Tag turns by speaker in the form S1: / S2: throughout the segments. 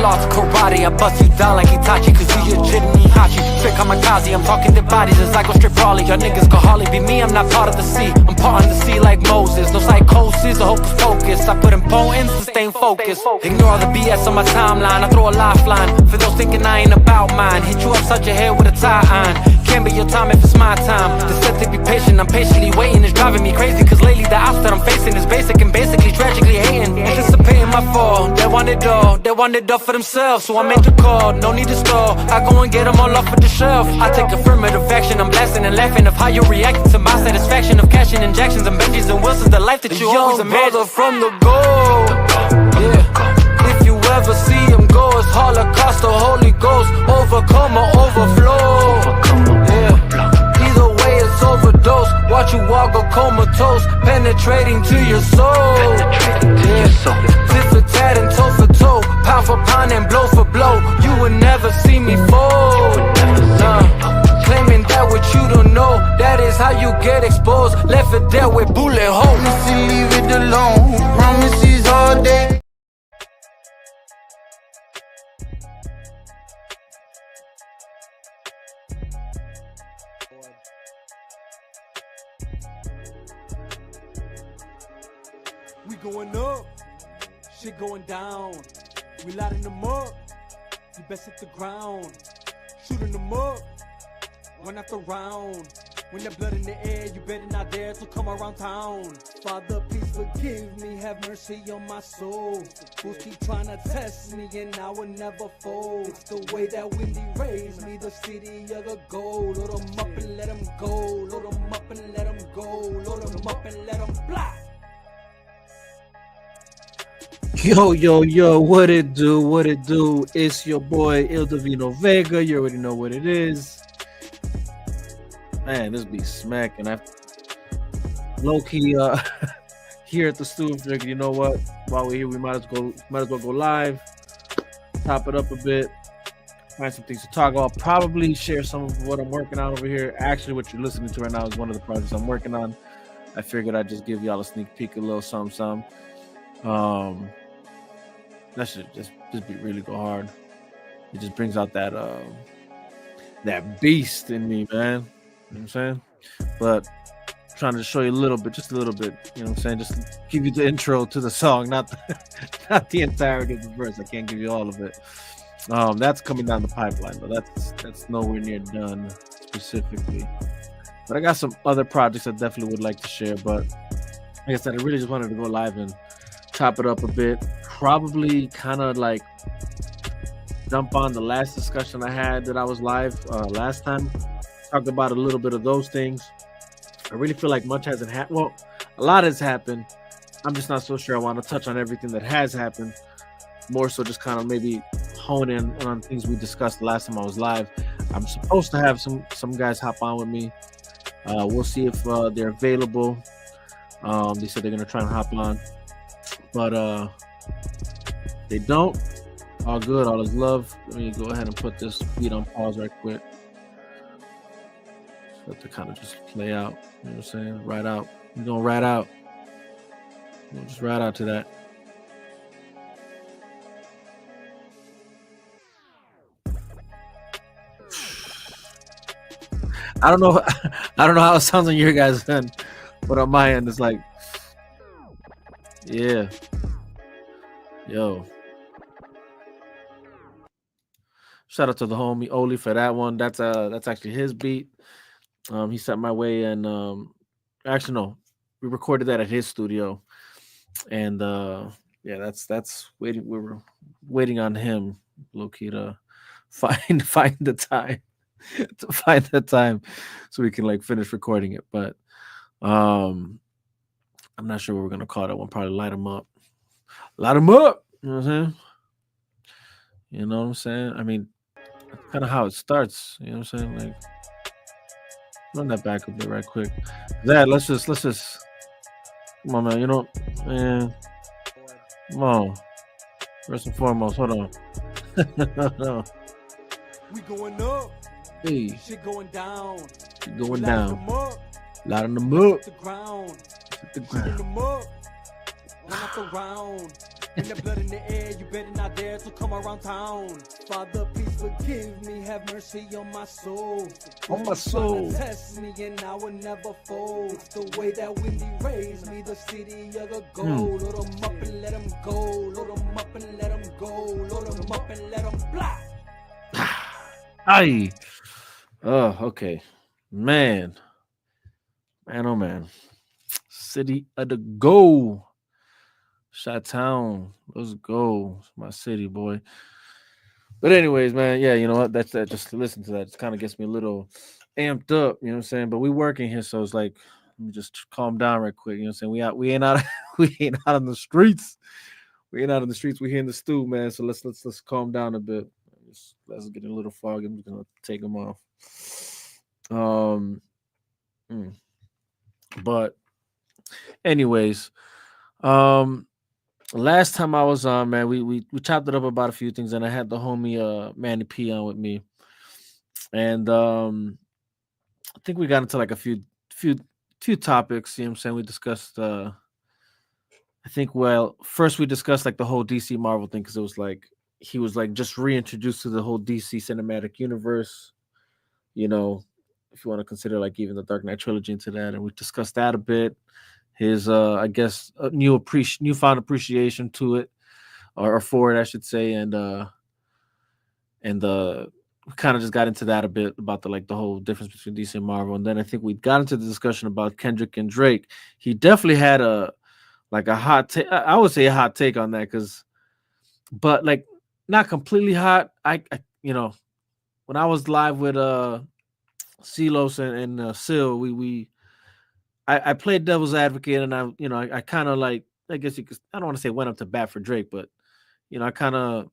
S1: martial arts, karate. I bust you down like Itachi, cause you your jitney hachi. Straight kamikaze, I'm talking the bodies as I go straight brawly. Y'all niggas could hardly be me, I'm not part of the sea. I'm part in the sea like Moses. No psychosis or hocus pocus. I put importance to stay focused. Ignore all the BS on my timeline. I throw a lifeline for those thinking I ain't about mine. Hit you upside your head with a tie iron. Can't be your time if it's my time. The set to be patient, I'm patiently waiting. It's driving me crazy, cause lately the odds that I'm facing is basic and basically tragically hating. Anticipating my fall, they want it all for themselves. So I make the call, no need to stall. I go and get them all off of the shelf. I take affirmative action, I'm blasting and laughing of how you reacting to my satisfaction of cashing injections and Benjis and Wilsons, the life that you always imagined. Brother from the goal, yeah. If you ever see him go, it's Holocaust, the Holy Ghost, overcome or overflow. Yeah, either way it's overdose. Watch you walk go comatose, penetrating to your soul. Tit for tat and toe for toe, pound for pound and blow for blow. You would never see me fold. Claiming that what you don't know, that is how you get exposed. Left it there with bullet holes.
S2: Promise to leave it alone, promises all day.
S3: We going up, shit going down. We lighting them up, you best hit the ground. Shooting them up, one after round. When there's blood in the air, you better not dare to come around town. Father, please forgive me, have mercy on my soul. Fools keep trying to test me and I will never fold. It's the way that Wendy raised me, the city of the gold. Load them up and let them go, load them up and let them go, load them up and let them fly.
S4: Yo, what it do? It's your boy Il Divino Vega. You already know what it is. Man, this be smacking. I low-key here at the studio, figured, you know what? While we're here, we might as well go live, top it up a bit, find some things to talk about, probably share some of what I'm working on over here. Actually, what you're listening to right now is one of the projects I'm working on. I figured I'd just give y'all a sneak peek, a little something. That should just be really go hard. It just brings out that beast in me, man. You know what I'm saying? But I'm trying to show you just a little bit. You know what I'm saying? Just give you the intro to the song, not the entirety of the verse. I can't give you all of it. That's coming down the pipeline, but that's nowhere near done specifically. But I got some other projects I definitely would like to share. But like I said, I really just wanted to go live and chop it up a bit. Probably kind of like jump on the last discussion I had that I was live last time. Talked about a little bit of those things. I really feel like much hasn't happened. Well, a lot has happened. I'm just not so sure I want to touch on everything that has happened. More so just kind of maybe hone in on things we discussed the last time I was live. I'm supposed to have some guys hop on with me. We'll see if they're available. They said they're going to try and hop on. But they don't. All good. All is love. Let me go ahead and put this beat on pause right quick. So to kind of just play out. You know what I'm saying? Ride out. We're going to ride out. We'll just ride out to that. I don't know how it sounds on your guys' end, but on my end it's like, yeah. Yo. Shout out to the homie Oli for that one. That's actually his beat. He sent my way, and actually no, we recorded that at his studio, and yeah, that's waiting. We were waiting on him, low-key, to find the time so we can like finish recording it. But I'm not sure what we're gonna call that one. Probably light him up. You know what I'm saying? You know what I'm saying? I mean, that's kind of how it starts. You know what I'm saying? Like, run that back a bit right quick. That let's just come on, man. You know, man. Come on. First and foremost, hold on.
S3: We going up.
S4: Hey.
S3: Shit going down.
S4: Shit going down. Light them up.
S3: The ground.
S4: Hit the ground.
S3: Them up. One off the round. And the blood in the air, you better not dare to come around town. Father, please forgive me, have mercy on my soul.
S4: On my soul.
S3: Test me and I will never fold. It's the way that Wendy raised me, the city of the gold. Load 'em up and let 'em go. Load 'em up and let 'em go. Load 'em up and let 'em fly.
S4: Aye. Oh, okay. Man, oh man. City of the go. Chi-town. Let's go. It's my city, boy. But anyways, man, yeah, you know what? That's that. Just to listen to that, it kind of gets me a little amped up. You know what I'm saying? But we working here, so it's like, let me just calm down right quick. You know what I'm saying? We ain't out, we ain't out on the streets. We ain't out on the streets. We here in the stew, man. So let's calm down a bit. Let's get a little foggy. I'm just gonna take them off. Mm. But anyways, last time I was on, man, we chopped it up about a few things, and I had the homie Manny P on with me, and I think we got into like a few topics. You know what I'm saying? We discussed I think, well, first we discussed like the whole DC Marvel thing, because it was like he was like just reintroduced to the whole DC cinematic universe, you know, if you want to consider like even the Dark Knight trilogy into that, and we discussed that a bit. His I guess newfound appreciation to it, or for it, I should say, and we kind of just got into that a bit about the whole difference between DC and Marvel, and then I think we got into the discussion about Kendrick and Drake. He definitely had a hot take. I would say a hot take on that, but like not completely hot. I you know, when I was live with Celos and Sil, I played devil's advocate, and I kind of like, I guess you could, I don't want to say went up to bat for Drake, but I kind of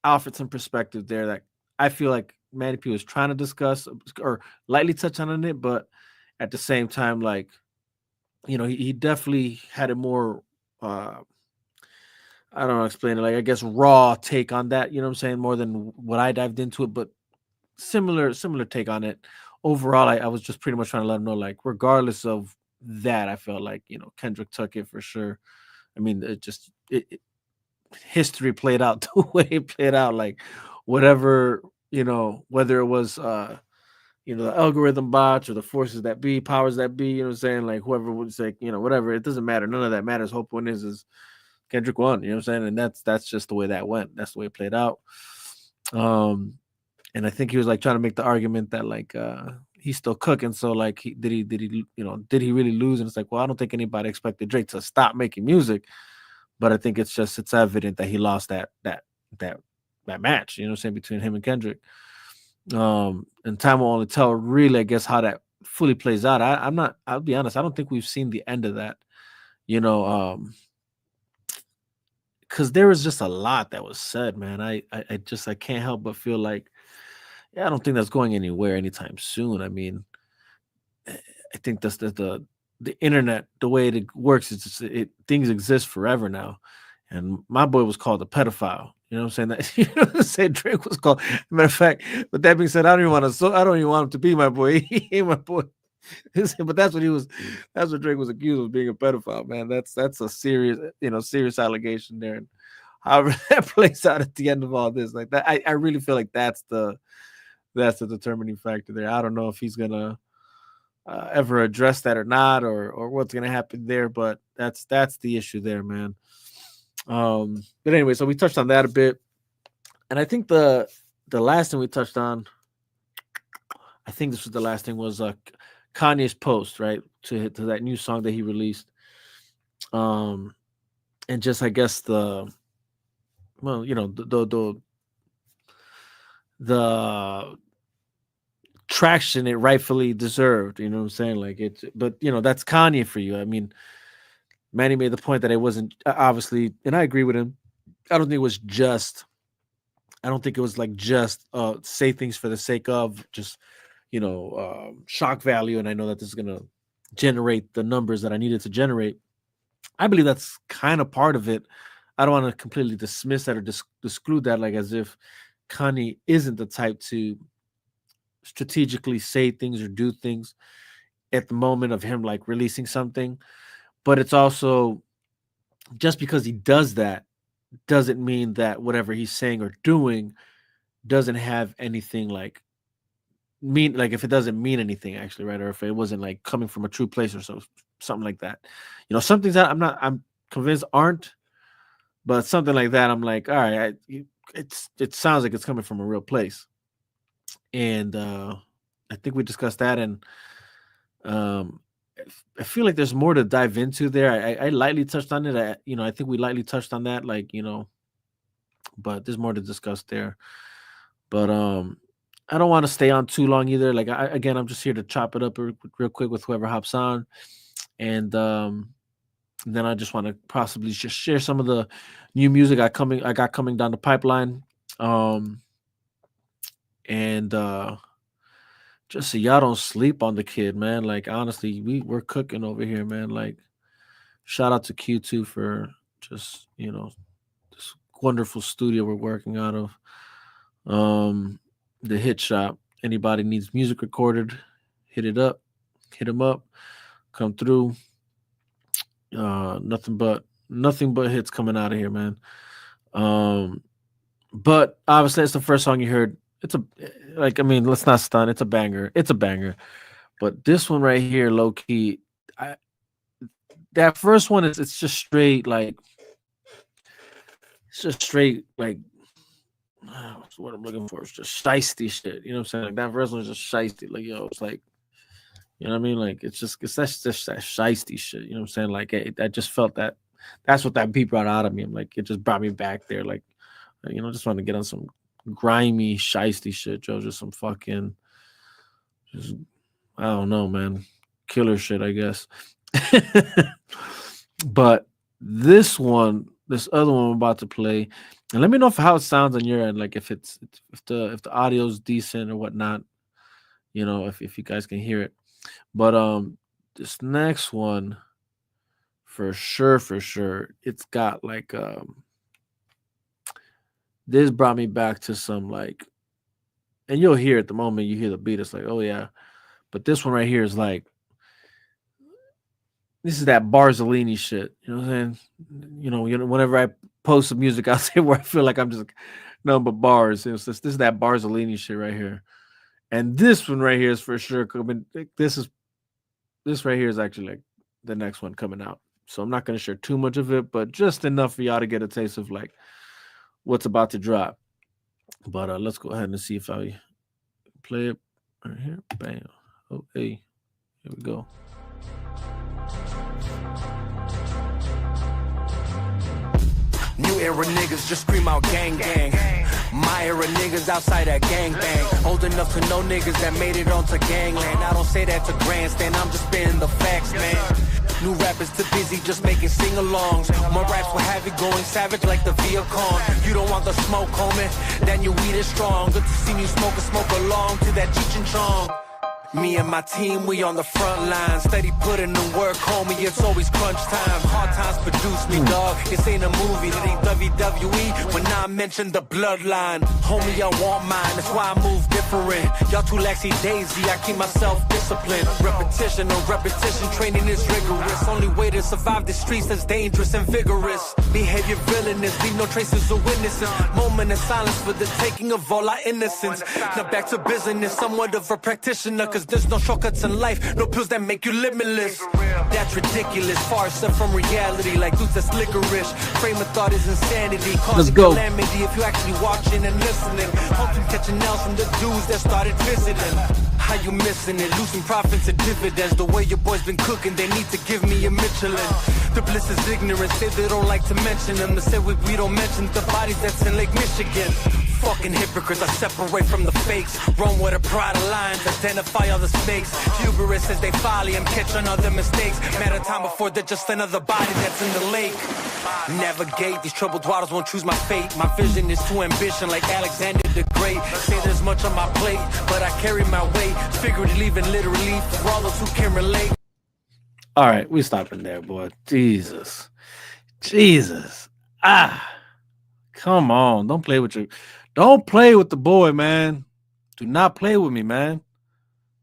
S4: offered some perspective there that I feel like Manny P was trying to discuss or lightly touch on it, but at the same time, like, he definitely had a more I don't know how to explain it, like, I guess raw take on that, you know what I'm saying, more than what I dived into it, but similar take on it. Overall, I was just pretty much trying to let him know, like, regardless of that, I felt like, Kendrick took it for sure. I mean, history played out the way it played out, like whatever, whether it was the algorithm bots or the forces that be, powers that be, what I'm saying, like whoever would say, whatever, it doesn't matter, none of that matters. Whole point is Kendrick won, what I'm saying, and that's just the way that went, that's the way it played out. And I think he was like trying to make the argument that like he's still cooking, so like did he really lose? And it's like, well, I don't think anybody expected Drake to stop making music, but I think it's evident that he lost that match, what I'm saying, between him and Kendrick. And time will only tell really, I guess, how that fully plays out. I'll be honest, I don't think we've seen the end of that, because there was just a lot that was said, man. I can't help but feel like, I don't think that's going anywhere anytime soon. I mean, I think that's the internet, the way it works, is just, things exist forever now. And my boy was called a pedophile. You know what I'm saying? That say Drake was called. Matter of fact, but that being said, I don't even want him to be my boy. He ain't my boy. But that's what he was. That's what Drake was accused of, being a pedophile. Man, that's a serious, serious allegation there. And however that plays out at the end of all this, like that, I really feel like that's the determining factor there. I don't know if he's gonna ever address that or not, or what's gonna happen there. But that's the issue there, man. But anyway, so we touched on that a bit, and I think the last thing we touched on, I think this was the last thing, was Kanye's post, right, to that new song that he released, and just, I guess, the traction it rightfully deserved, you know what I'm saying, like it. But that's Kanye for you. I mean, Manny made the point that it wasn't, obviously, and I agree with him. I don't think it was like just say things for the sake of just shock value, and I know that this is gonna generate the numbers that I needed to generate. I believe that's kind of part of it. I don't want to completely dismiss that or exclude that, like as if Kanye isn't the type to strategically say things or do things at the moment of him like releasing something. But it's also just because he does that doesn't mean that whatever he's saying or doing doesn't have anything like like if it doesn't mean anything actually, right? Or if it wasn't like coming from a true place or something like that. Some things that I'm convinced aren't, but something like that I'm like, all right, it sounds like it's coming from a real place. And I think we discussed that, and um I feel like there's more to dive into there. I lightly touched on it. I think we lightly touched on that, like, but there's more to discuss there. But I don't want to stay on too long either. Like, again, I'm just here to chop it up real quick with whoever hops on, and then I just want to possibly just share some of the new music I got coming down the pipeline, and just so y'all don't sleep on the kid, man. Like, honestly, we're cooking over here, man. Like, shout out to Q2 for just this wonderful studio we're working out of. The Hit Shop. Anybody needs music recorded, hit it up, hit them up, come through. Nothing but hits coming out of here, man. But obviously it's the first song you heard. Let's not stun. It's a banger. It's a banger. But this one right here, low key, that first one it's just straight like what's what I'm looking for. It's just shiesty shit. You know what I'm saying? Like that first one is just shiesty. Like, it's like, you know what I mean? Like that's just that shiesty shit. You know what I'm saying? Like, I just felt that's what that beat brought out of me. I'm like, it just brought me back there. Like, just want to get on some grimy shiesty shit, Joe. Just some fucking, just I don't know, man, killer shit, I guess. But this other one I'm about to play, and let me know how it sounds on your end. Like if the audio's decent or whatnot. If you guys can hear it. But this next one, for sure, it's got like this brought me back to some like, and you'll hear it the moment you hear the beat. It's like, oh yeah, but this one right here is like, this is that Barzellini shit. You know what I'm saying? Whenever I post some music out there where I feel like I'm just nothing but bars, this is that Barzellini shit right here. And this one right here is for sure. This right here is actually like the next one coming out. So I'm not going to share too much of it, but just enough for y'all to get a taste of like what's about to drop. But let's go ahead and see if I play it right here. Bam. Oh, hey, here we go.
S1: New era niggas just scream out gang gang. My era niggas outside that gang bang. Old enough to know niggas that made it onto gangland. I don't say that to grandstand, I'm just spitting the facts, man. New rappers too busy just making sing-alongs. My raps will have it going savage like the Viacom. You don't want the smoke, homie, then your weed is strong. Good to see me smoke along to that Cheech and Chong. Me and my team, we on the front line. Steady putting in work, homie, it's always crunch time. Hard times produce me, dog. This ain't a movie, it ain't WWE. When I mention the bloodline, homie, I want mine. That's why I move different. Y'all too laxy daisy, I keep myself disciplined. Repetition on repetition, training is rigorous. Only way to survive the streets that's dangerous and vigorous. Behavior villainous, leave no traces of witnesses. Moment of silence for the taking of all our innocence. Now back to business, somewhat of a practitioner, cause there's no shortcuts in life, no pills that make you limitless. That's ridiculous, far set from reality, like dudes that's licorice. Frame of thought is insanity, causing calamity if you actually watching and listening. Hoping catching L's from the dudes that started visiting. How you missing it? Losing profits and dividends. The way your boys been cooking, they need to give me a Michelin. The bliss is ignorant, say they don't like to mention them. They say we don't mention the bodies that's in Lake Michigan. Fucking hypocrites, I separate from the fakes. Run with a pride of lines, identify all the snakes. Hubris says they folly, I'm catching other mistakes. Matter of time before they're just another body that's in the lake. Navigate, these troubled waters won't choose my fate. My vision is too ambition like Alexander the Great. Say there's much on my plate, but I carry my weight. Figuratively and literally, for all those who can relate.
S4: All right, we stopping there, boy. Jesus. Come on, don't play with the boy, man. Do not play with me, man.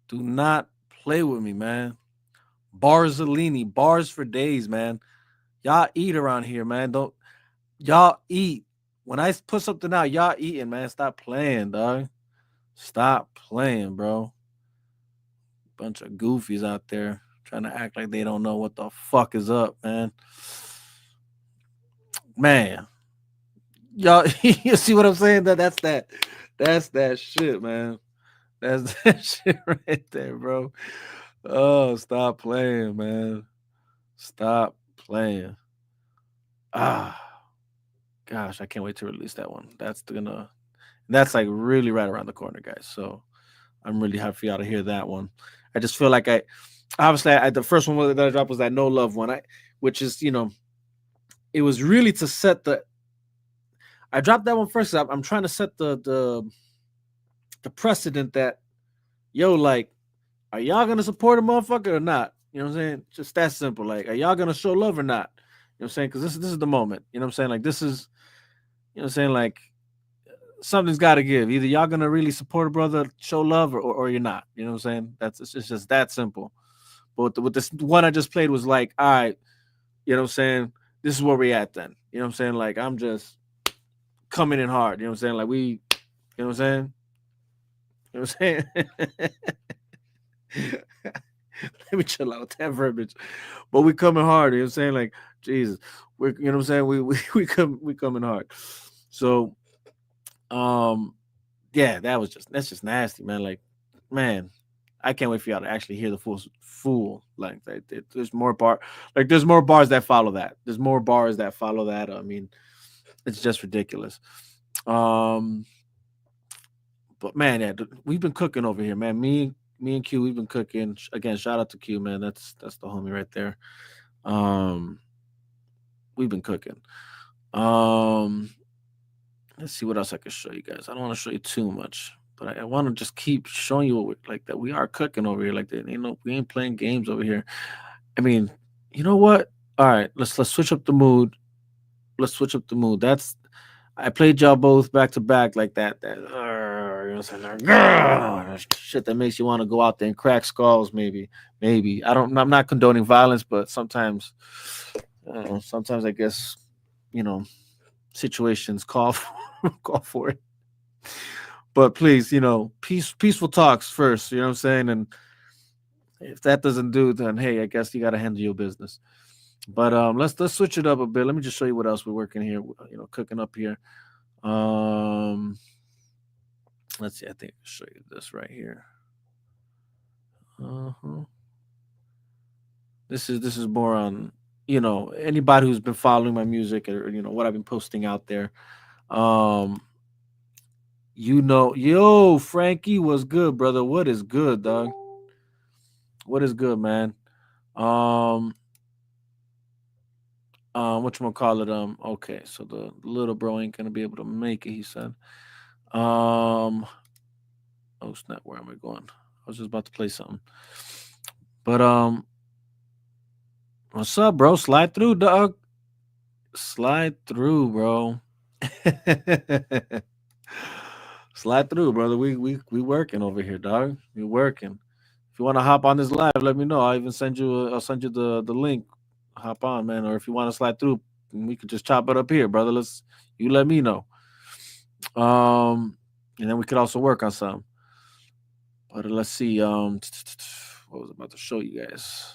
S4: Do not play with me, man. Barzellini, bars for days, man. Y'all eat around here, man. Don't y'all eat. When I put something out, y'all eating, man. Stop playing, dog. Stop playing, bro. Bunch of goofies out there trying to act like they don't know what the fuck is up, man. Man, y'all, you see what I'm saying? That's that shit, man. That's that shit right there, bro. Oh, stop playing, man. Stop playing. Ah, gosh, I can't wait to release that one. That's like really right around the corner, guys. So I'm really happy for y'all to hear that one. I just feel like the first one that I dropped was that No Love one, which is, it was really to set I dropped that one first. I'm trying to set the precedent that, yo, like, are y'all gonna support a motherfucker or not? You know what I'm saying? Just that simple. Like, are y'all gonna show love or not? You know what I'm saying? Because this is the moment. You know what I'm saying? Like, this is, you know what I'm saying? Like, something's got to give. Either y'all gonna really support a brother, show love, or you're not. You know what I'm saying? It's just that simple. But with this one I just played was like, all right, you know what I'm saying? This is where we at then. You know what I'm saying? Like, I'm just coming in hard. You know what I'm saying? Like, you know what I'm saying? You know what I'm saying? Let me chill out with that verbiage. But we coming hard, you know what I'm saying? Like, Jesus. You know what I'm saying? We coming hard. So yeah, that's just nasty, man. Like, man, I can't wait for y'all to actually hear the full length. There's more there's more bars that follow that. There's more bars that follow that. I mean, it's just ridiculous. Um, but man, yeah, we've been cooking over here, man. Me and Q, we've been cooking. Again, shout out to Q, man. That's the homie right there. Um, we've been cooking. Um, let's see what else I can show you guys. I don't want to show you too much, but I want to just keep showing you like that we are cooking over here. Like that, we ain't playing games over here. I mean, you know what? All right, let's switch up the mood. Let's switch up the mood. I played y'all both back to back like that. You know what I'm saying? Shit that makes you want to go out there and crack skulls. Maybe. I'm not condoning violence, but sometimes, I don't know, sometimes I guess, you know, situations call for it. But please, peaceful talks first. You know what I'm saying? And if that doesn't do, then hey, I guess you got to handle your business. But let's switch it up a bit. Let me just show you what else we're working here. Cooking up here. Let's see. I think I'll show you this right here. Uh-huh. This is more on anybody who's been following my music or what I've been posting out there. Yo, Frankie was good, brother. What is good, dog? What is good, man? Whatchamacallit, okay, so the little bro ain't gonna be able to make it, he said. Oh snap, where am I going? I was just about to play something. But what's up, bro? Slide through, dog. Slide through, bro. Slide through, brother. We working over here, dog. We working. If you want to hop on this live, let me know. I'll send you the link. Hop on, man. Or if you want to slide through, we could just chop it up here, brother. You let me know. And then we could also work on some. But let's see. What was I about to show you guys?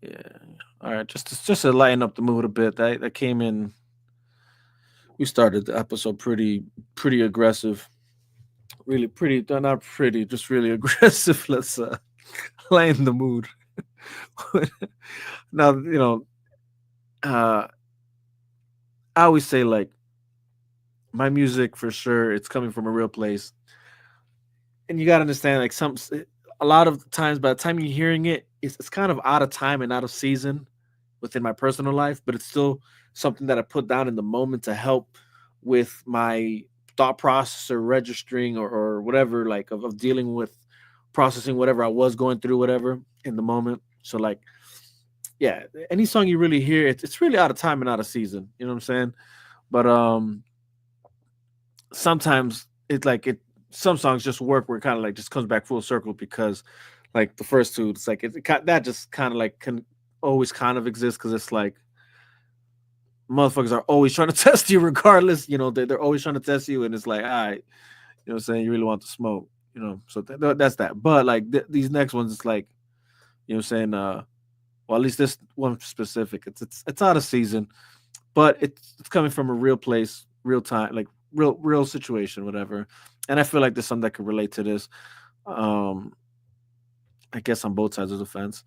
S4: Yeah. All right. Just to lighten up the mood a bit. That came in. We started the episode pretty aggressive. Really pretty, not pretty, just really aggressive. Let's lighten the mood. Now, I always say, like, my music for sure, it's coming from a real place. And you got to understand, like, a lot of times by the time you're hearing it, it's kind of out of time and out of season within my personal life, but it's still something that I put down in the moment to help with my thought process or registering or whatever, like of dealing with processing whatever I was going through, whatever in the moment. So, like, yeah, any song you really hear, it's really out of time and out of season. You know what I'm saying? But sometimes some songs just work where it kind of like just comes back full circle because, like, the first two, it's like that just kind of like always kind of exists because it's like motherfuckers are always trying to test you regardless. They're always trying to test you, and it's like, all right, what I'm saying, you really want to smoke, so that's that. But like these next ones, it's like, what I'm saying, well, at least this one specific, it's out of season, but it's coming from a real place, real time, like real situation, whatever. And I feel like there's some that could relate to this. Um, I guess on both sides of the fence.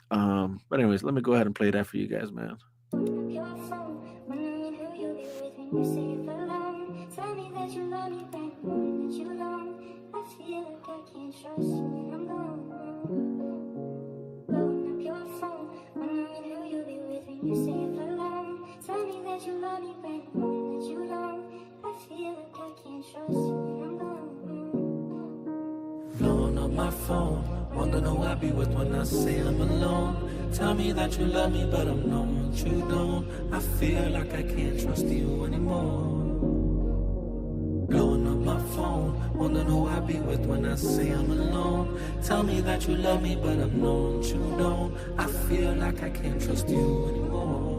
S4: But anyways, let me go ahead and play that for you guys, man.
S5: Your phone, wondering who you'll be with when you say you're alone. Tell me that you love me, but that you don't. I feel like I can't trust you when I'm gone. Blowing up your phone, wondering who you'll be with when you say you're alone. Tell me that you love me, but that you don't. I feel like I can't trust you when I'm gone.
S1: Blowing up my phone, wondering who I be with when I say I'm alone. Tell me that you love me, but I'm knowing you don't. I feel like I can't trust you anymore. Blowing up my phone, wondering who I be with when I say I'm alone. Tell me that you love me, but I'm knowing you don't. I feel like I can't trust you anymore.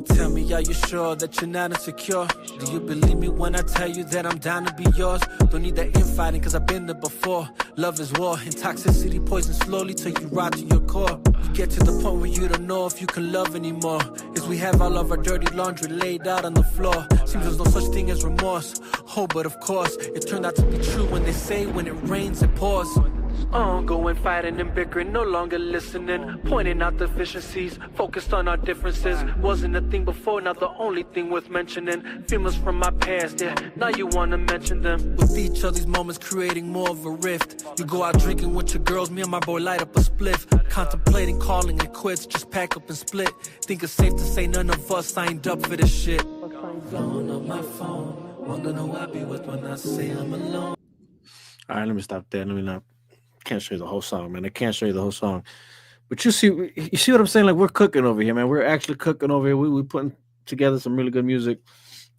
S1: Tell me, are you sure that you're not insecure? Do you believe me when I tell you that I'm down to be yours? Don't need that infighting, cause I've been there before. Love is war, and toxicity poisons slowly till you rot to your core. You get to the point where you don't know if you can love anymore. As we have all of our dirty laundry laid out on the floor. Seems there's no such thing as remorse. Oh, but of course, it turned out to be true when they say when it rains, it pours. Ongoing fighting and bickering, no longer listening, pointing out deficiencies, focused on our differences. Wasn't a thing before, now the only thing worth mentioning. Feelings from my past, yeah, now you wanna mention them. With each of these moments creating more of a rift. You go out drinking with your girls, me and my boy light up a spliff. Contemplating calling it quits, just pack up and split. Think it's safe to say none of us signed up for this shit. Blowing up my phone, wondering who I be with when I say I'm alone. All right, let me stop there. Let me not. Can't show you the whole song, man. I can't show you the whole song. But you see what I'm saying? Like, we're cooking over here, man. We're actually cooking over here. We putting together some really good music.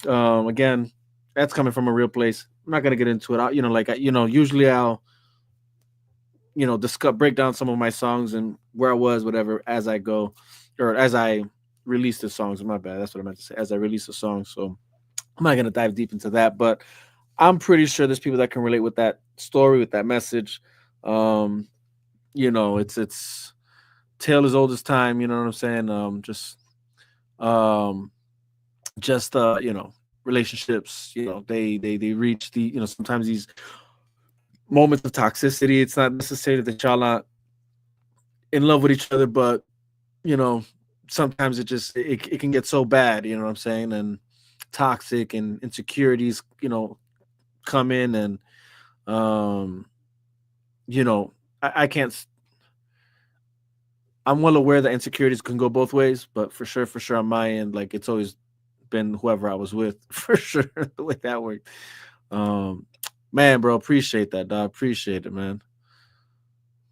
S1: Again, that's coming from a real place. I'm not gonna get into it. Usually I'll discuss break down some of my songs and where I was, whatever, as I go, or as I release the songs. My bad. That's what I meant to say. As I release the song, so I'm not gonna dive deep into that, but I'm pretty sure there's people that can relate with that story, with that message. Um, it's tale as old as time. You know what I'm saying? Um, relationships. They reach sometimes these moments of toxicity. It's not necessarily that y'all not in love with each other, but you know, sometimes it can get so bad. You know what I'm saying? And toxic and insecurities, come in and um, I can't. I'm well aware that insecurities can go both ways, but for sure on my end, like it's always been whoever I was with, for sure, the way that worked. Um, man, bro, appreciate that, dog. Appreciate it, man.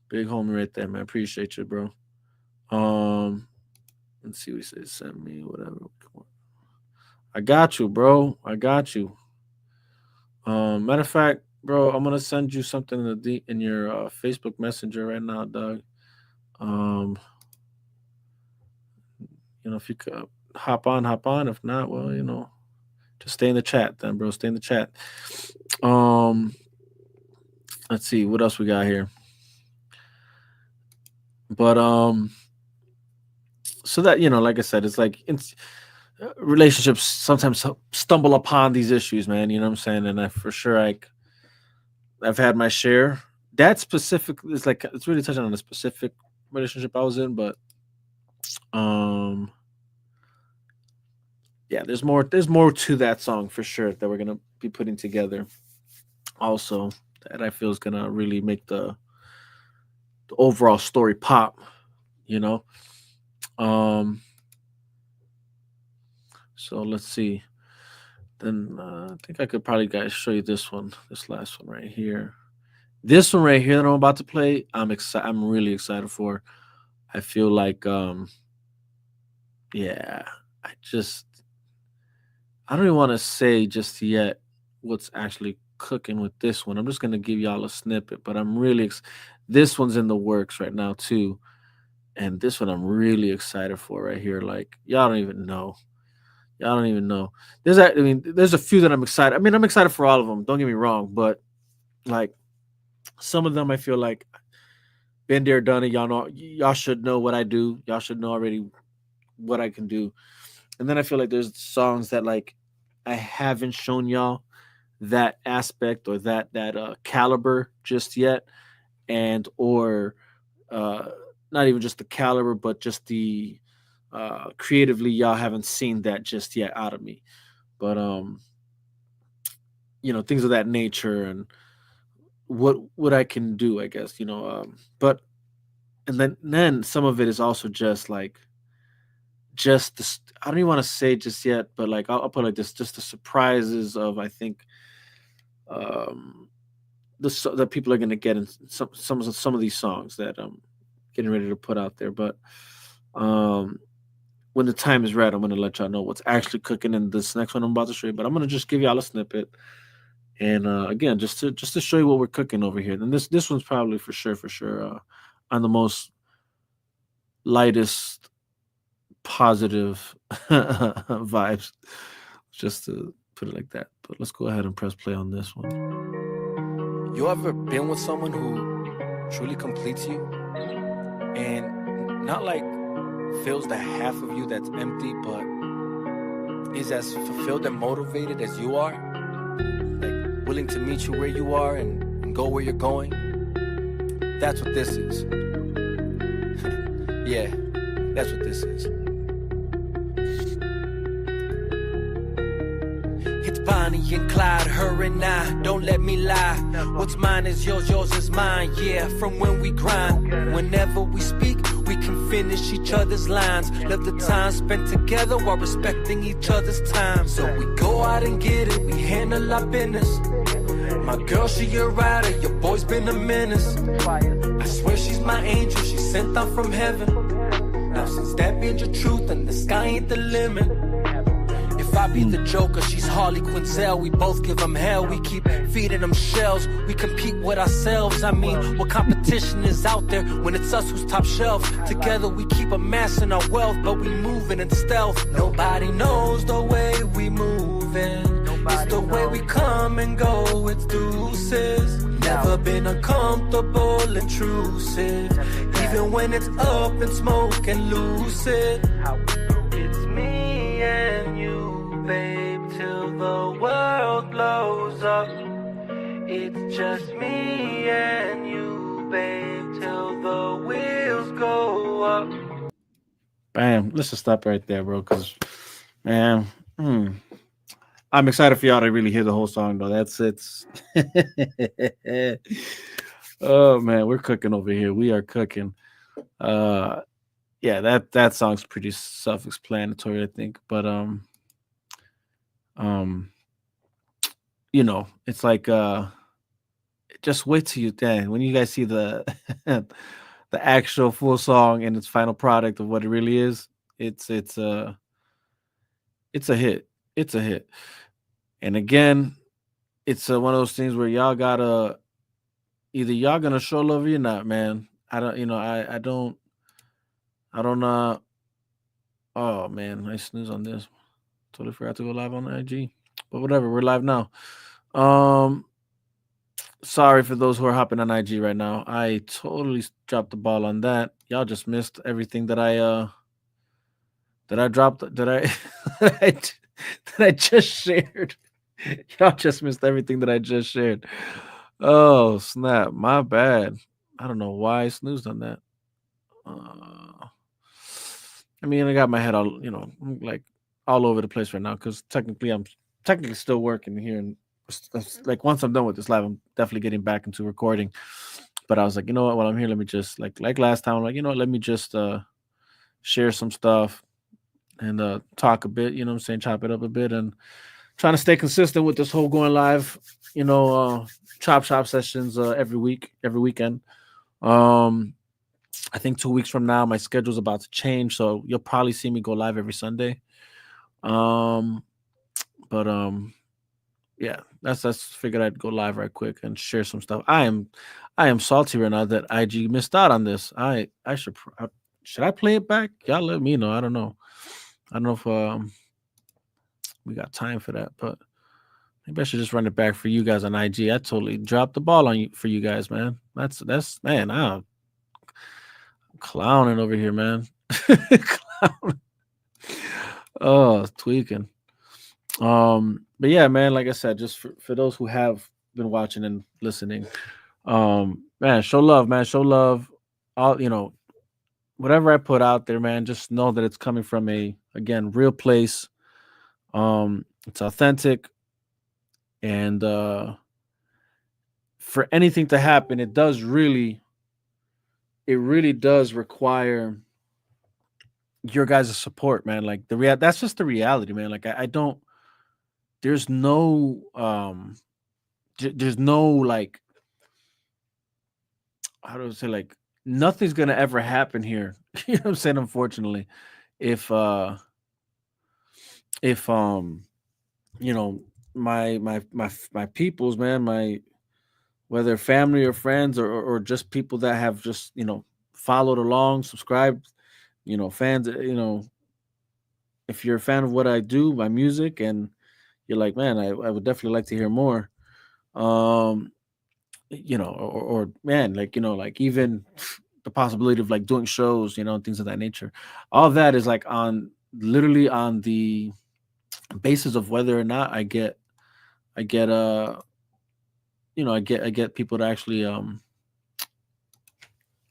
S1: Big homie right there, man. Appreciate you, bro. Um, let's see what he says. Send me whatever. I got you, bro. I got you. Matter of fact, bro, I'm gonna send you something in your Facebook Messenger right now, dog. Um, if you could hop on, hop on. If not, well, just stay in the chat then, bro. Stay in the chat. Um, let's see what else we got here. But so that like I said, it's like relationships sometimes stumble upon these issues, man. You know what I'm saying? And I for sure I've had my share. That specific is like it's really touching on a specific relationship I was in, but yeah, there's more to that song for sure that we're gonna be putting together also that I feel is gonna really make the overall story pop, you know. Um so let's see. Then I think I could probably guys show you this last one right here. This one right here that I'm about to play, I'm excited. I'm really excited for. I feel like yeah, I don't even want to say just yet what's actually cooking with this one. I'm just gonna give y'all a snippet, but I'm really this one's in the works right now too,
S4: And this one I'm really excited for right here. Like y'all don't even know. Y'all don't even know. I mean, there's a few that I'm excited. I mean, I'm excited for all of them. Don't get me wrong, but like some of them, I feel like been there, done it. Y'all know. Y'all should know what I do. Y'all should know already what I can do. And then I feel like there's songs that like I haven't shown y'all that aspect or that caliber just yet, and or uh not even just the caliber, but just the creatively y'all haven't seen that just yet out of me. But things of that nature and what I can do, I guess, but and then some of it is also just like just the, I don't even want to say just yet, but like I'll put it like this, just the surprises of I think um that people are gonna get in some of these songs that I'm getting ready to put out there. But um when the time is right, I'm gonna let y'all know what's actually cooking in this next one I'm about to show you. But I'm gonna just give y'all a snippet, and again, just to show you what we're cooking over here. And this one's probably for sure on the most lightest positive vibes, just to put it like that. But let's go ahead and press play on this one.
S1: You ever been with someone who truly completes you and not like fills the half of you that's empty, but is as fulfilled and motivated as you are? Like willing to meet you where you are and go where you're going? That's what this is. Yeah, that's what this is. It's Bonnie and Clyde, her and I, don't let me lie. What's mine is yours, yours is mine, yeah, from when we grind. Whenever we speak, we can finish each other's lines. Live the time spent together while respecting each other's time. So we go out and get it, we handle our business. My girl, she a rider, your boy's been a menace. I swear she's my angel, she's sent down from heaven. Now since that be the truth and the sky ain't the limit. If I be the Joker, she's Harley Quinzel. We both give them hell, we keep feeding them shells. We compete with ourselves, I mean, what competition is out there when it's us who's top shelf? Together we keep amassing our wealth, but we moving in stealth. Nobody knows the way we moving. It's the way we come and go, it's deuces. Never been uncomfortable, intrusive. Even when it's up in smoke and lucid. It's me and you, babe, till the world blows up. It's just me and you, babe, till the wheels go up.
S4: Bam. Let's just stop right there, bro. Because, man, I'm excited for y'all to really hear the whole song, though. It's. Oh man, we're cooking over here. We are cooking. Uh, yeah, that song's pretty self-explanatory, I think. But um, it's like just wait till when you guys see the the actual full song and its final product of what it really is. It's a hit. It's a hit. And again, it's one of those things where y'all gotta either y'all gonna show love or you're not, man. I don't, I don't. Oh man, I snooze on this. Totally forgot to go live on IG, but whatever. We're live now. Um, Sorry for those who are hopping on IG right now. I totally dropped the ball on that. Y'all just missed everything that I dropped that I that I just shared. Y'all just missed everything that I just shared. Oh snap! My bad. I don't know why I snoozed on that. Uh, I mean, I got my head all like all over the place right now because I'm technically still working here, and like once I'm done with this live, I'm definitely getting back into recording. But I was like, you know what? While I'm here, let me just like last time, I'm like, you know what? Let me just share some stuff and talk a bit. You know what I'm saying? Chop it up a bit and trying to stay consistent with this whole going live. Chop shop sessions every week, every weekend. I think 2 weeks from now, my schedule's about to change, so you'll probably see me go live every Sunday. Um, but yeah, that's figured I'd go live right quick and share some stuff. I am salty right now that IG missed out on this. should I play it back? Y'all let me know. I don't know. I don't know if we got time for that, but maybe I should just run it back for you guys on IG. I totally dropped the ball on you for you guys, man. That's man, I'm clowning over here, man. Clowning. Oh, tweaking. But yeah, man, like I said, just for those who have been watching and listening, man, show love, man, show love. All whatever I put out there, man, just know that it's coming from a again real place. It's authentic, and for anything to happen, it really does require your guys' support, man. Like that's just the reality, man. Like I don't. There's no there's no like how do I say like nothing's gonna ever happen here. You know what I'm saying? Unfortunately, if if you know my peoples, man, my whether family or friends or just people that have just followed along, subscribed, fans, if you're a fan of what I do, my music, and you're like, man, I would definitely like to hear more. Um, or man, like like even the possibility of like doing shows, and things of that nature. All that is like on literally on the basis of whether or not I get I get people to actually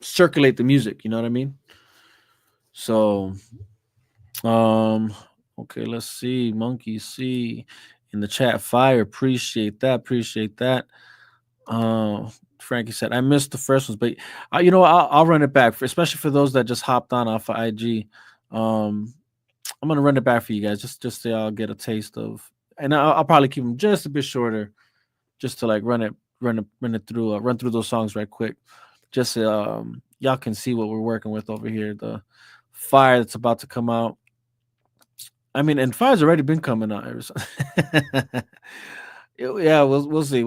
S4: circulate the music, you know what I mean? So okay, let's see. Monkey C in the chat, fire, appreciate that. Frankie said I missed the first ones, but I'll run it back especially for those that just hopped on off of IG. I'm gonna run it back for you guys just so y'all get a taste of, and I'll probably keep them just a bit shorter, just to like run through those songs right quick, just so y'all can see what we're working with over here. The fire that's about to come out. I mean, and fire's already been coming out. Yeah, we'll see.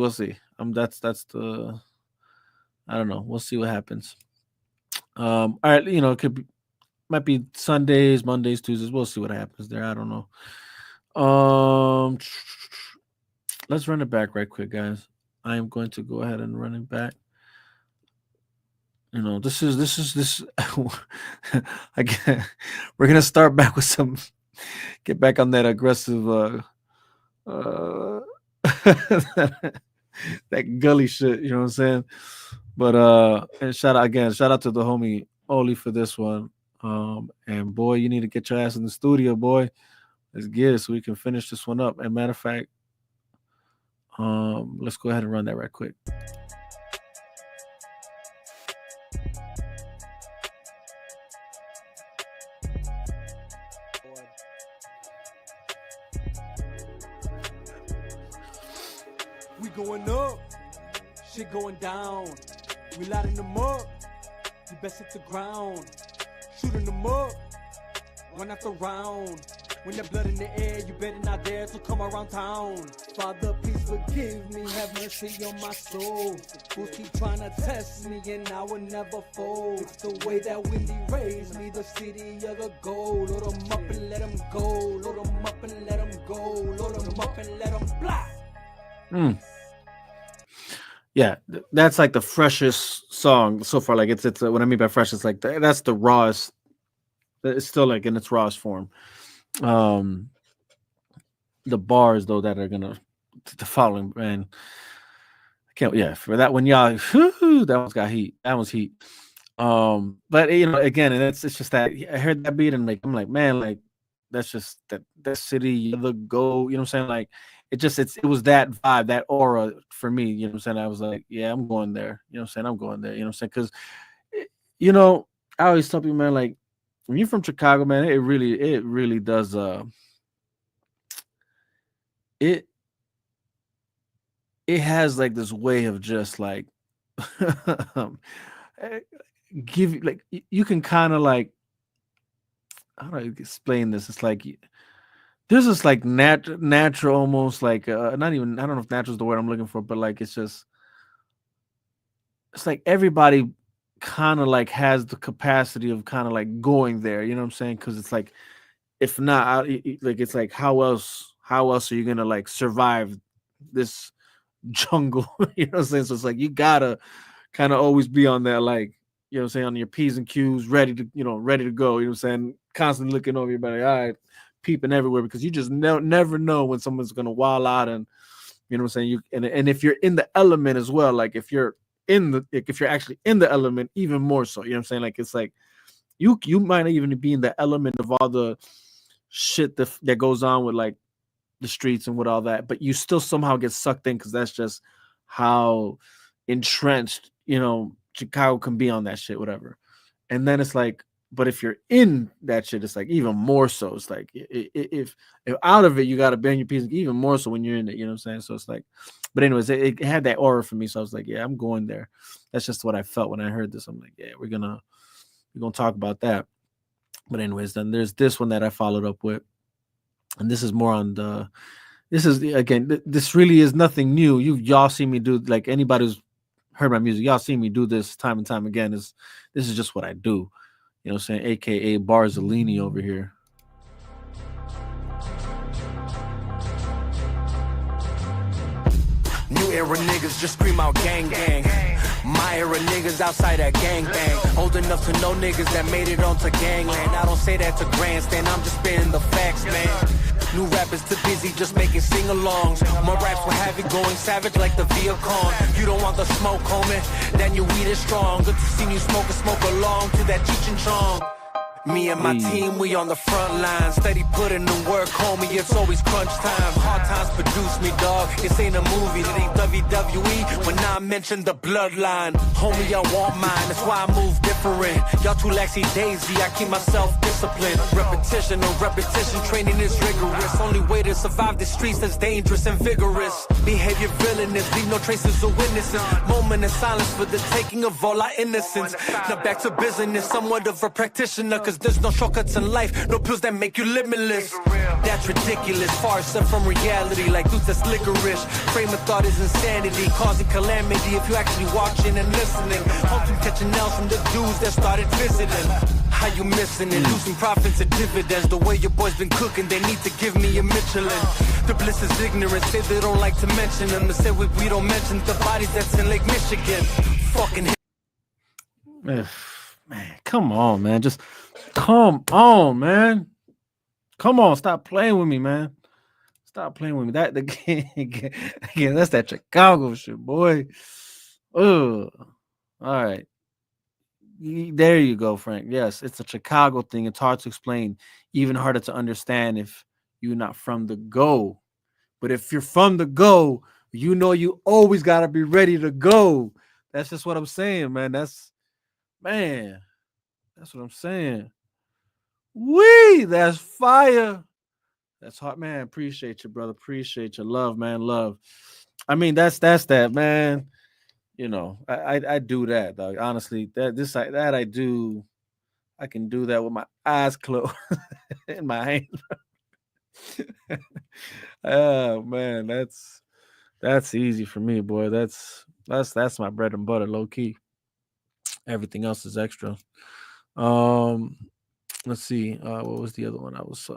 S4: That's the I don't know. We'll see what happens. All right, it might be Sundays, Mondays, Tuesdays. We'll see what happens there. I don't know. Let's run it back right quick, guys. I am going to go ahead and run it back. This is again. We're gonna start back with some. Get back on that aggressive, that gully shit. You know what I'm saying? But and shout out to the homie Oli for this one. And boy, you need to get your ass in the studio, boy. Let's get it so we can finish this one up. And matter of fact, let's go ahead and run that right quick.
S3: We going up, shit going down. We lighting them up, you best hit the ground. Shooting them up, one after round. When that blood in the air, you better not dare to come around town. Father, please forgive me, have mercy on my soul. Fools keep trying to test me and I will never fold. It's the way that Wendy raised me, the city of the gold. Load them up and let them go, load them up and let them go, load them up and let them fly.
S4: Yeah, that's like the freshest song so far. Like it's what I mean by fresh, it's like that's the rawest. It's still like in its rawest form. The bars though that are gonna the following, man. I can't. Yeah, for that one, y'all. That one's got heat. That one's heat. But again, and it's just that I heard that beat and like I'm like, man, like that's just that city, the go. You know what I'm saying? Like it was that vibe, that aura for me. You know what I'm saying? I was like, yeah, I'm going there. You know what I'm saying? I'm going there. You know what I'm saying? Because I always tell people, man, like when you're from Chicago, man, it really does. It has like this way of just like give like you can kind of like how do I explain this? It's like there's this like natural almost like not even I don't know if natural is the word I'm looking for, but like it's like everybody kind of like has the capacity of kind of like going there. You know what I'm saying? Because it's like, if not, like it's like how else are you gonna like survive this jungle? You know what I'm saying? So it's like you gotta kind of always be on that, like, you know what I'm saying, on your P's and Q's, ready to go. You know what I'm saying? Constantly looking over your body, all right, peeping everywhere, because you just never know when someone's gonna wall out. And you know what I'm saying? And if you're in the element as well, like if you're actually in the element, even more so. You know what I'm saying? Like it's like you might not even be in the element of all the shit that goes on with like the streets and with all that, but you still somehow get sucked in, because that's just how entrenched, Chicago can be on that shit, whatever. And then it's like, but if you're in that shit, it's like even more so. It's like if out of it, you got to bend your piece, even more so when you're in it. You know what I'm saying? So it's like, but anyways, it had that aura for me. So I was like, yeah, I'm going there. That's just what I felt when I heard this. I'm like, yeah, we're gonna talk about that. But anyways, then there's this one that I followed up with, and this is more on the. This is again. This really is nothing new. Y'all see me do, like, anybody who's heard my music, y'all see me do this time and time again. This is just what I do. You know what I'm saying? AKA Barzellini over here.
S1: New era niggas just scream out gang gang. My era niggas outside that gang bang. Old enough to know niggas that made it onto gangland. I don't say that to grandstand, I'm just spitting the facts, man. New rappers too busy just making sing-alongs. My raps will have it going savage like the Viacon. You don't want the smoke, homie, then your weed is strong. Good to see you smoke along to that Cheech and Chong. Me and my team, we on the front line. Steady putting in work, homie, it's always crunch time. Hard times produce me, dog. This ain't a movie, it ain't WWE. When I mention the bloodline, homie, I want mine, that's why I move different. Y'all too laxy daisy, I keep myself disciplined. Repetition on repetition, training is rigorous. Only way to survive the streets that's dangerous and vigorous. Behavior villainous, leave no traces of witnesses. Moment of silence for the taking of all our innocence. Now back to business, somewhat of a practitioner, cause there's no shortcuts in life, no pills that make you limitless. That's ridiculous, far set from reality, like dudes that's licorice. Frame of thought is insanity, causing calamity if you actually watching and listening. Hope you catching L's from the dudes that started visiting. How you missing it? Losing profits and dividends. The way your boys been cooking, they need to give me a Michelin. The bliss is ignorant, say they don't like to mention them. They say we don't mention the bodies that's in Lake Michigan. Fucking
S4: man, come on, man. Just come on, man. Come on, stop playing with me, man. Stop playing with me. That again, that's that Chicago shit, boy. Ugh. All right. There you go, Frank. Yes, it's a Chicago thing. It's hard to explain, even harder to understand if you're not from the go. But if you're from the go, you know you always gotta be ready to go. That's just what I'm saying, man. That's what I'm saying. Wee, that's fire. That's hot, man. Appreciate you, brother. Appreciate your love, man. Love. I mean, that's that, man. You know, I do that, dog. Honestly, that I do. I can do that with my eyes closed in my hand. Oh man, that's easy for me, boy. That's my bread and butter, low key. Everything else is extra. Let's see. What was the other one? I was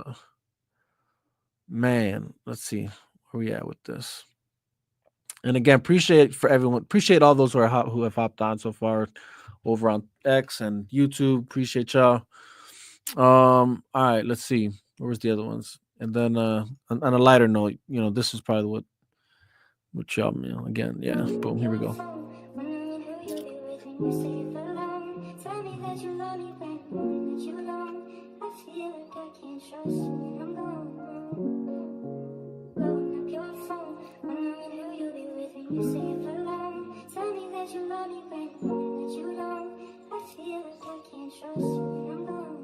S4: man. Let's see where we at with this. And again, appreciate for everyone. Appreciate all those who have hopped on so far over on X and YouTube. Appreciate y'all. All right, let's see. Where was the other ones? And then on a lighter note, you know, this is probably what y'all, you know, again, yeah. Boom, here we go.
S5: You say it alone. Tell me that you love me, but that you don't. I feel like I can't trust you. I'm gone.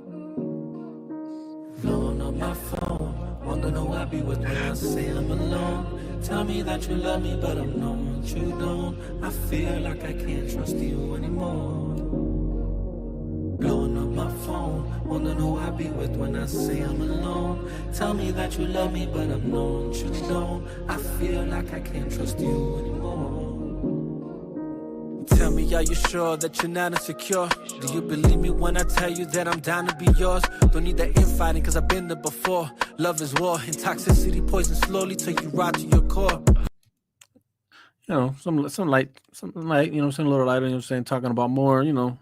S6: Blowing up my phone, wonder who I be with when I say I'm alone. Tell me that you love me, but I'm knowing that you don't. I feel like I can't trust you anymore. Blowing up my phone, wonder who I be with when I say I'm alone. Tell me that you love me, but I'm knowing that you don't. I feel like I can't trust you anymore. Tell me Baby, are you sure that you're not insecure? Do you believe me when I tell you that I'm down to be yours? Don't need that infighting, cause I've been there before. Love is war, and toxicity poison slowly till you rot to your core.
S4: You know, some light, something light. You know, what I'm saying, a little lighter. You know, what I'm saying, talking about more. You know,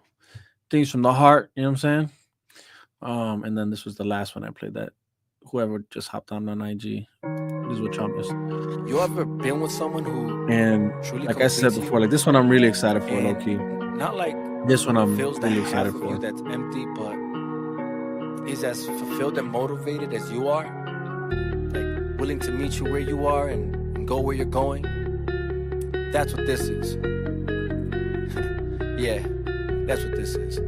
S4: things from the heart. You know, what I'm saying. And then this was the last one I played. That whoever just hopped on IG, this is what Trump is.
S1: You ever been with someone who
S4: And
S1: truly
S4: like I said
S1: completes
S4: before,
S1: you?
S4: like this one I'm really excited for, low
S1: And
S4: key.
S1: not like
S4: This one I'm
S1: fills the
S4: really
S1: half
S4: excited
S1: of you
S4: for.
S1: that's empty, but is as fulfilled and motivated as you are. Like willing to meet you where you are and go where you're going. That's what this is. Yeah, that's what this is.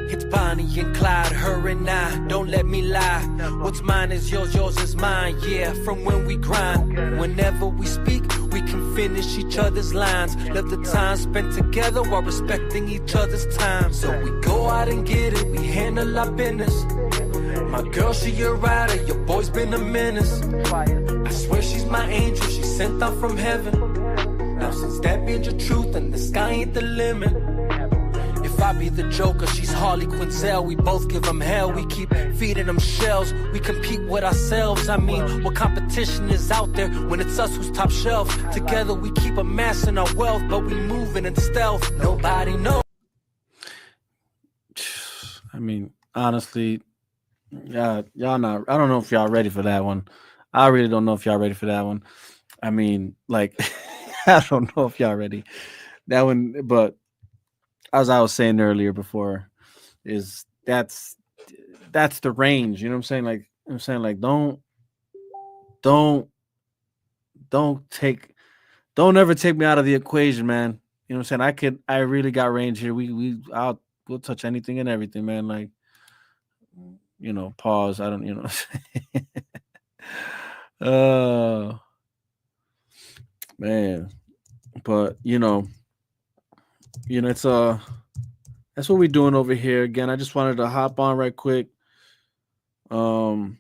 S6: It's Bonnie and Clyde, her and I, don't let me lie. What's mine is yours, yours is mine, yeah, from when we grind. Whenever we speak, we can finish each other's lines. Love the time spent together while respecting each other's time. So we go out and get it, we handle our business. My girl, she a rider, your boy's been a menace. I swear she's my angel, she's sent down from heaven. Now since that be the truth and the sky ain't the limit. If I be the Joker, she's Harley Quinzel. We both give them hell, we keep feeding them shells. We compete with ourselves, I mean, what competition is out there when it's us who's top shelf? Together we keep amassing our wealth, but we moving in stealth. Nobody knows.
S4: I mean, honestly, yeah, y'all not. I don't know if y'all ready for that one. I really don't know if y'all ready for that one. I mean, like, I don't know if y'all ready. That one, but as I was saying earlier before, is that's the range. You know what I'm saying? Like I'm saying, like don't don't ever take me out of the equation, man. You know what I'm saying? I really got range here. We'll touch anything and everything, man. Like, you know, pause. I don't, you know. uh Man. But it's that's what we're doing over here. Again, I just wanted to hop on right quick. And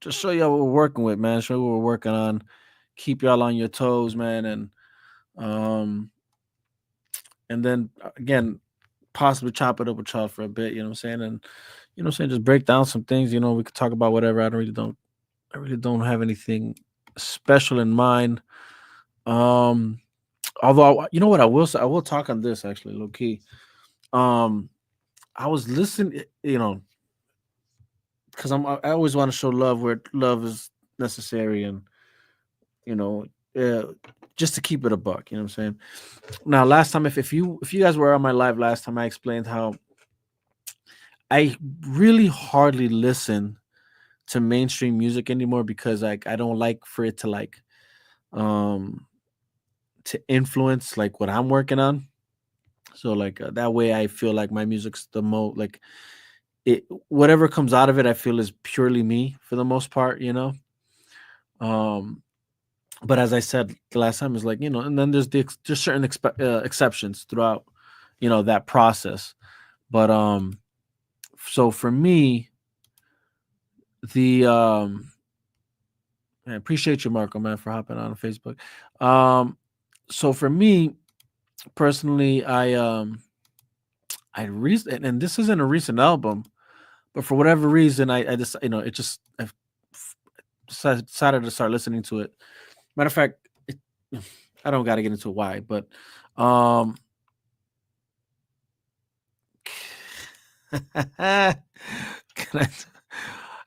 S4: just show y'all what we're working with, man. Show you what we're working on. Keep y'all on your toes, man. And then again, possibly chop it up with y'all for a bit, you know what I'm saying? And just break down some things, we could talk about whatever. I really don't have anything special in mind. Although you know what I will say, I will talk on this actually, low key. I was listening, because I always want to show love where love is necessary, and you know, just to keep it a buck. You know what I'm saying? Now, last time, if you guys were on my live last time, I explained how I really hardly listen to mainstream music anymore because I don't like for it to to influence like what I'm working on. So that way I feel like my music's the most like it whatever comes out of it I feel is purely me for the most part, but as I said the last time is like, and then there's certain exceptions throughout, that process. But so for me, the I appreciate you, Marco, man, for hopping on Facebook. So for me personally, and this isn't a recent album, but for whatever reason, I just, I decided to start listening to it. Matter of fact, I don't got to get into why, but can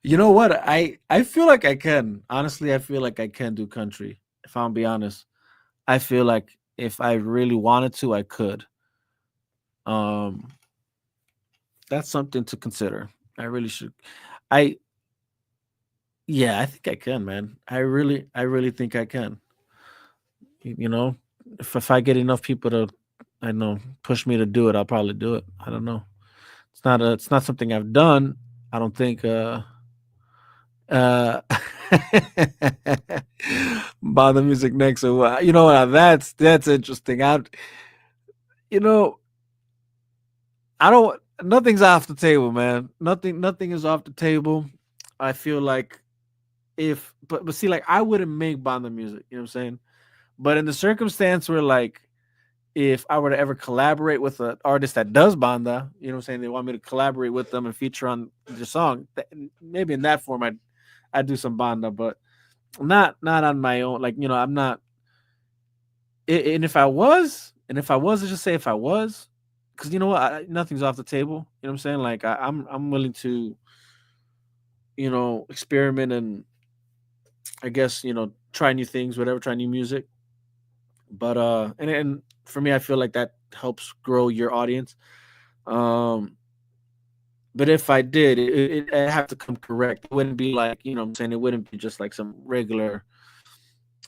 S4: you know what? I feel like I can. Honestly, I feel like I can do country. If I'm be honest, I feel like if I really wanted to, I could. Um, that's something to consider. I really should. I Yeah, I think I can, man. I really think I can. You know, if I get enough people to, I know, push me to do it, I'll probably do it. I don't know. It's not something I've done. I don't think. Uh, By the music next, so that's interesting. You know, I don't. Nothing's off the table, man. Nothing is off the table. I feel like if but see, like I wouldn't make banda music, you know what I'm saying? But in the circumstance where like if I were to ever collaborate with an artist that does banda, you know what I'm saying? They want me to collaborate with them and feature on their song. Maybe in that form, I'd do some banda, but not on my own. Like, you know, I'm not. And if I was, let's just say if I was, because you know what, nothing's off the table. You know what I'm saying? Like I'm willing to, you know, experiment and I guess try new things, whatever, try new music. But and for me, I feel like that helps grow your audience. Um, but if I did, it have to come correct. It wouldn't be like I'm saying. It wouldn't be just like some regular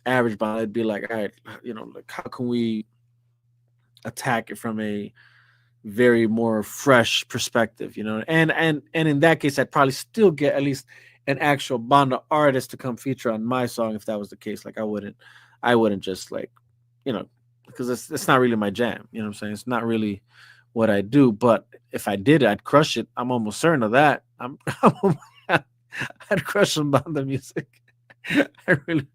S4: average bond. It'd be like, all right, like how can we attack it from a very more fresh perspective, and in that case, I'd probably still get at least an actual banda artist to come feature on my song if that was the case. Like I wouldn't just like, you know, because it's not really my jam. You know what I'm saying? It's not really what I do. But if I did, I'd crush it. I'm almost certain of that. I'd crush some banda music. I really,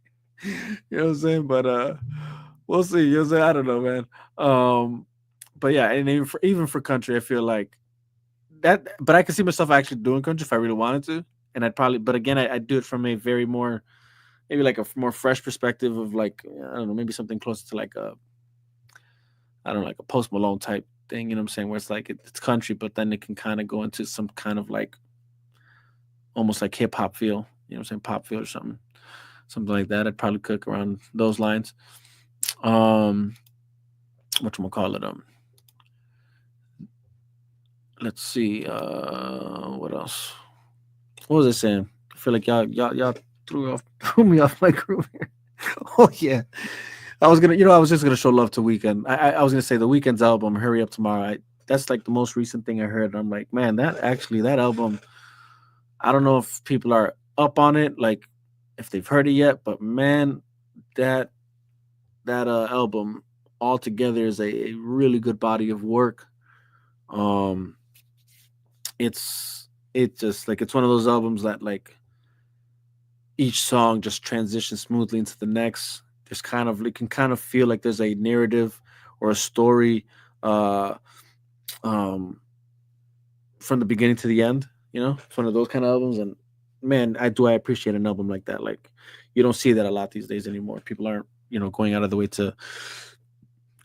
S4: you know what I'm saying? But we'll see. You know what I'm saying? I don't know, man. But yeah, and even for country, I feel like that. But I can see myself actually doing country if I really wanted to, and I'd probably. But again, I'd do it from a very more maybe like a more fresh perspective of like I don't know, maybe something closer to like a I don't know, like a Post Malone type thing. You know what I'm saying? Where it's like it's country, but then it can kind of go into some kind of like almost like hip hop feel. You know what I'm saying? Pop feel or something like that. I'd probably cook around those lines. Um, what you call it? Let's see. What else? What was I saying? I feel like y'all threw me off my groove here. Oh yeah, I was just gonna show love to Weekend. I was gonna say the Weekend's album, "Hurry Up Tomorrow." That's like the most recent thing I heard. I'm like, man, that album. I don't know if people are up on it, like if they've heard it yet, but man, that that album altogether is a really good body of work. Um, it's just like it's one of those albums that like each song just transitions smoothly into the next. There's kind of you can kind of feel like there's a narrative or a story uh um from the beginning to the end. It's one of those kind of albums, and man, I appreciate an album like that. Like you don't see that a lot these days anymore. People aren't going out of the way to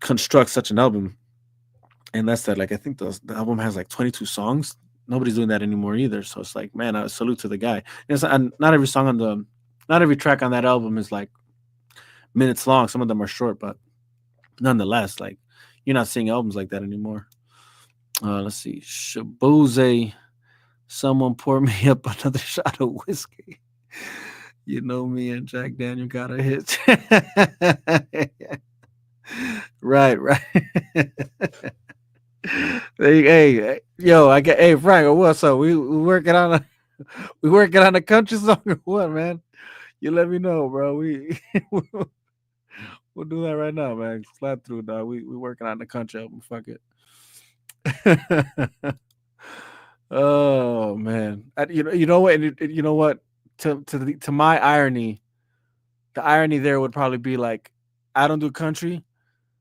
S4: construct such an album, and that's that. Like I think the album has like 22 songs. Nobody's doing that anymore either. So it's like, man, I salute to the guy. And not every song not every track on that album is like minutes long. Some of them are short, but nonetheless, like you're not seeing albums like that anymore. Let's see, Shaboze. Someone pour me up another shot of whiskey. You know me and Jack Daniel got a hit. Right. Hey, yo, hey Frank, what's up? We working on a country song or what, man? You let me know, bro. We'll do that right now, man. Slide through, dog. We working on the country album. Fuck it. Oh man, you know what? You know what? To my irony, the irony there would probably be like, I don't do country,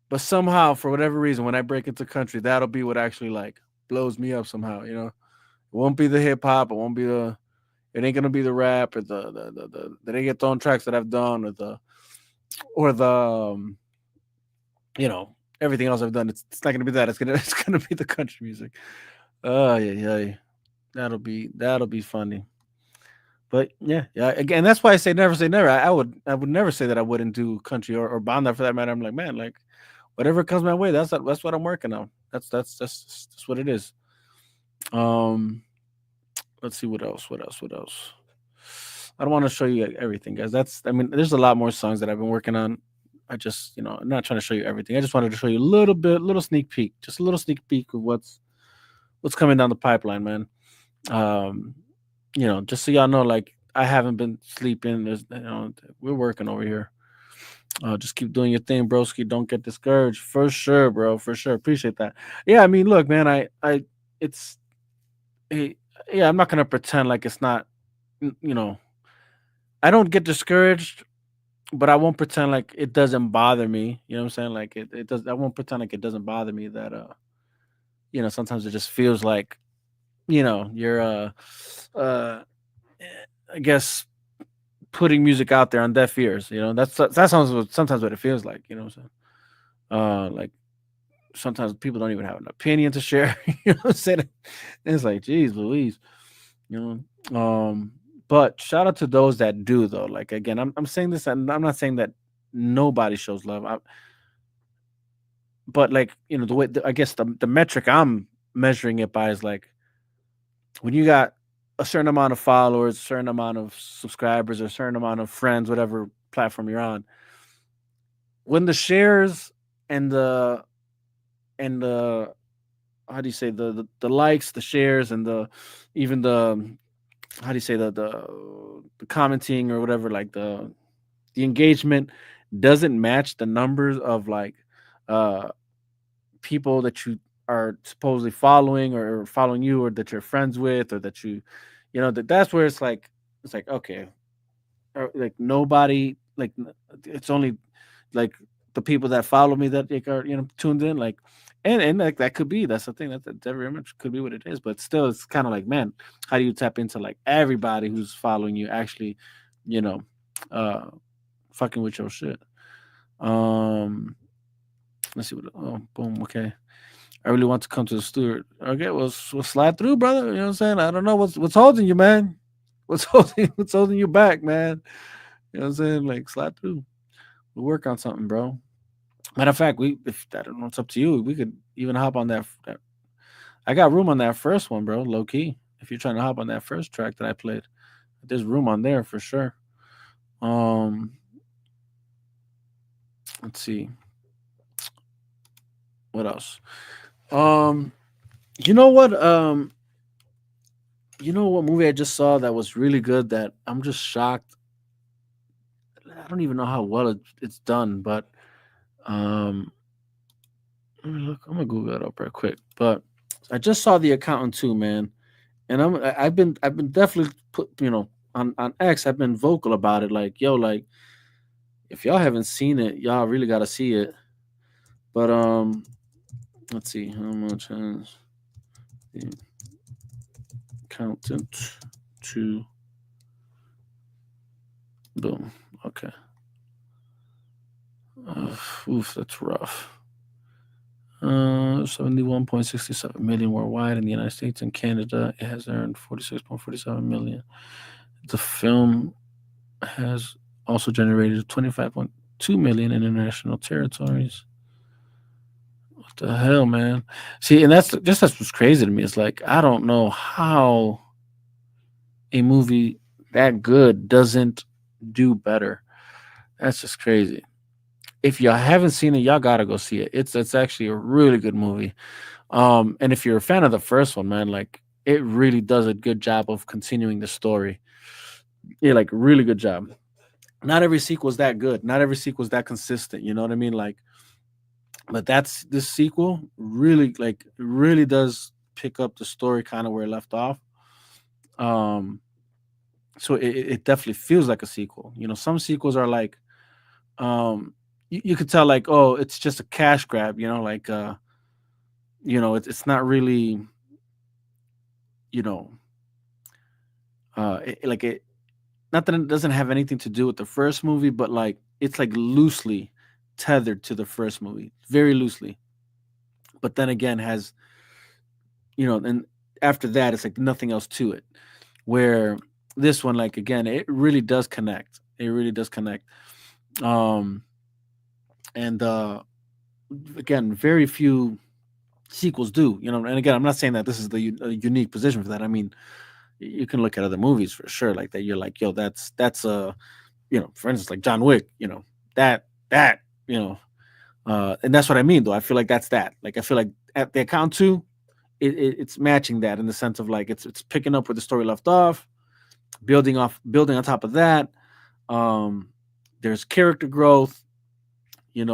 S4: but somehow for whatever reason, when I break into country, that'll be what actually like blows me up somehow. It won't be the hip hop. It ain't gonna be the rap or the reggaeton tracks that I've done or the everything else I've done. It's not gonna be that. It's gonna be the country music. Oh yeah. That'll be funny. But yeah. Again, that's why I say never say never. I would never say that I wouldn't do country or banda for that matter. I'm like, man, like whatever comes my way, that's what I'm working on. That's what it is. Um, let's see what else. I don't want to show you everything, guys. There's a lot more songs that I've been working on. I just, I'm not trying to show you everything. I just wanted to show you a little sneak peek, just a little sneak peek of what's coming down the pipeline, man. Um, just so y'all know, like I haven't been sleeping. We're working over here. Just keep doing your thing, broski. Don't get discouraged. For sure, bro. For sure. Appreciate that. Yeah, I mean, look, man. It's, yeah. I'm not gonna pretend like it's not, you know, I don't get discouraged, but I won't pretend like it doesn't bother me. You know what I'm saying? Like it does. I won't pretend like it doesn't bother me that sometimes it just feels like you're uh I guess putting music out there on deaf ears. That sounds sometimes what it feels like. You know what I'm saying? Like sometimes people don't even have an opinion to share. You know what I'm saying? And it's like, geez, Louise. You um, but shout out to those that do though. Like again, I'm saying this, and I'm not saying that nobody shows love. But like the way I guess the metric I'm measuring it by is like when you got a certain amount of followers, a certain amount of subscribers, or a certain amount of friends, whatever platform you're on, when the shares and the how do you say the likes, the shares, and the even the how do you say the commenting or whatever, like the engagement doesn't match the numbers of like uh people that you are supposedly following or following you or that you're friends with or that that's where it's like okay, or like nobody like it's only like the people that follow me that like, are tuned in like and like that could be that's the thing that very much could be what it is, but still it's kind of like, man, how do you tap into like everybody who's following you actually you know uh fucking with your shit. um let's see what, oh boom, okay. I really want to come to the studio. Okay, we'll slide through, brother. You know what I'm saying? I don't know what's holding you, man. What's holding you back, man? You know what I'm saying? Like slide through. We'll work on something, bro. Matter of fact, if I don't know, it's up to you. We could even hop on that. I got room on that first one, bro. Low key. If you're trying to hop on that first track that I played, there's room on there for sure. Um, let's see what else. Um, you know what? You know what movie I just saw that was really good that I'm just shocked. I don't even know how well it's done, but um, let me look. I'm gonna Google it up real quick. But I just saw The Accountant too, man, and I've been definitely put on X. I've been vocal about it, like yo, like if y'all haven't seen it, y'all really got to see it. But let's see how much has The Accountant two. Boom. Okay. Oof, that's rough. 71.67 million worldwide in the United States and Canada. It has earned 46.47 million. The film has also generated 25.2 million in international territories. What the hell, man? See, and that's what's crazy to me. It's like I don't know how a movie that good doesn't do better. That's just crazy. If y'all haven't seen it, y'all gotta go see it. It's actually a really good movie. And if you're a fan of the first one, man, like it really does a good job of continuing the story. Yeah, like really good job. Not every sequel is that good. Not every sequel is that consistent. You know what I mean? Like, but that's this sequel really really does pick up the story kind of where it left off. Um, so it definitely feels like a sequel. Some sequels are like, you could tell like, oh, it's just a cash grab. Like, it's not really, you know, like it. Not that it doesn't have anything to do with the first movie, but like it's like loosely tethered to the first movie, very loosely. But then again, has and after that, it's like nothing else to it. Where this one, like again, it really does connect. It really does connect. Um, and again, very few sequels do. And again, I'm not saying that this is a unique position for that. I mean, you can look at other movies for sure, like that. You're like, yo, that's a for instance, like John Wick, that, and that's what I mean, though. I feel like that's that. Like, I feel like at the account two, it's matching that in the sense of like it's picking up where the story left off, building on top of that. Um, there's character growth, and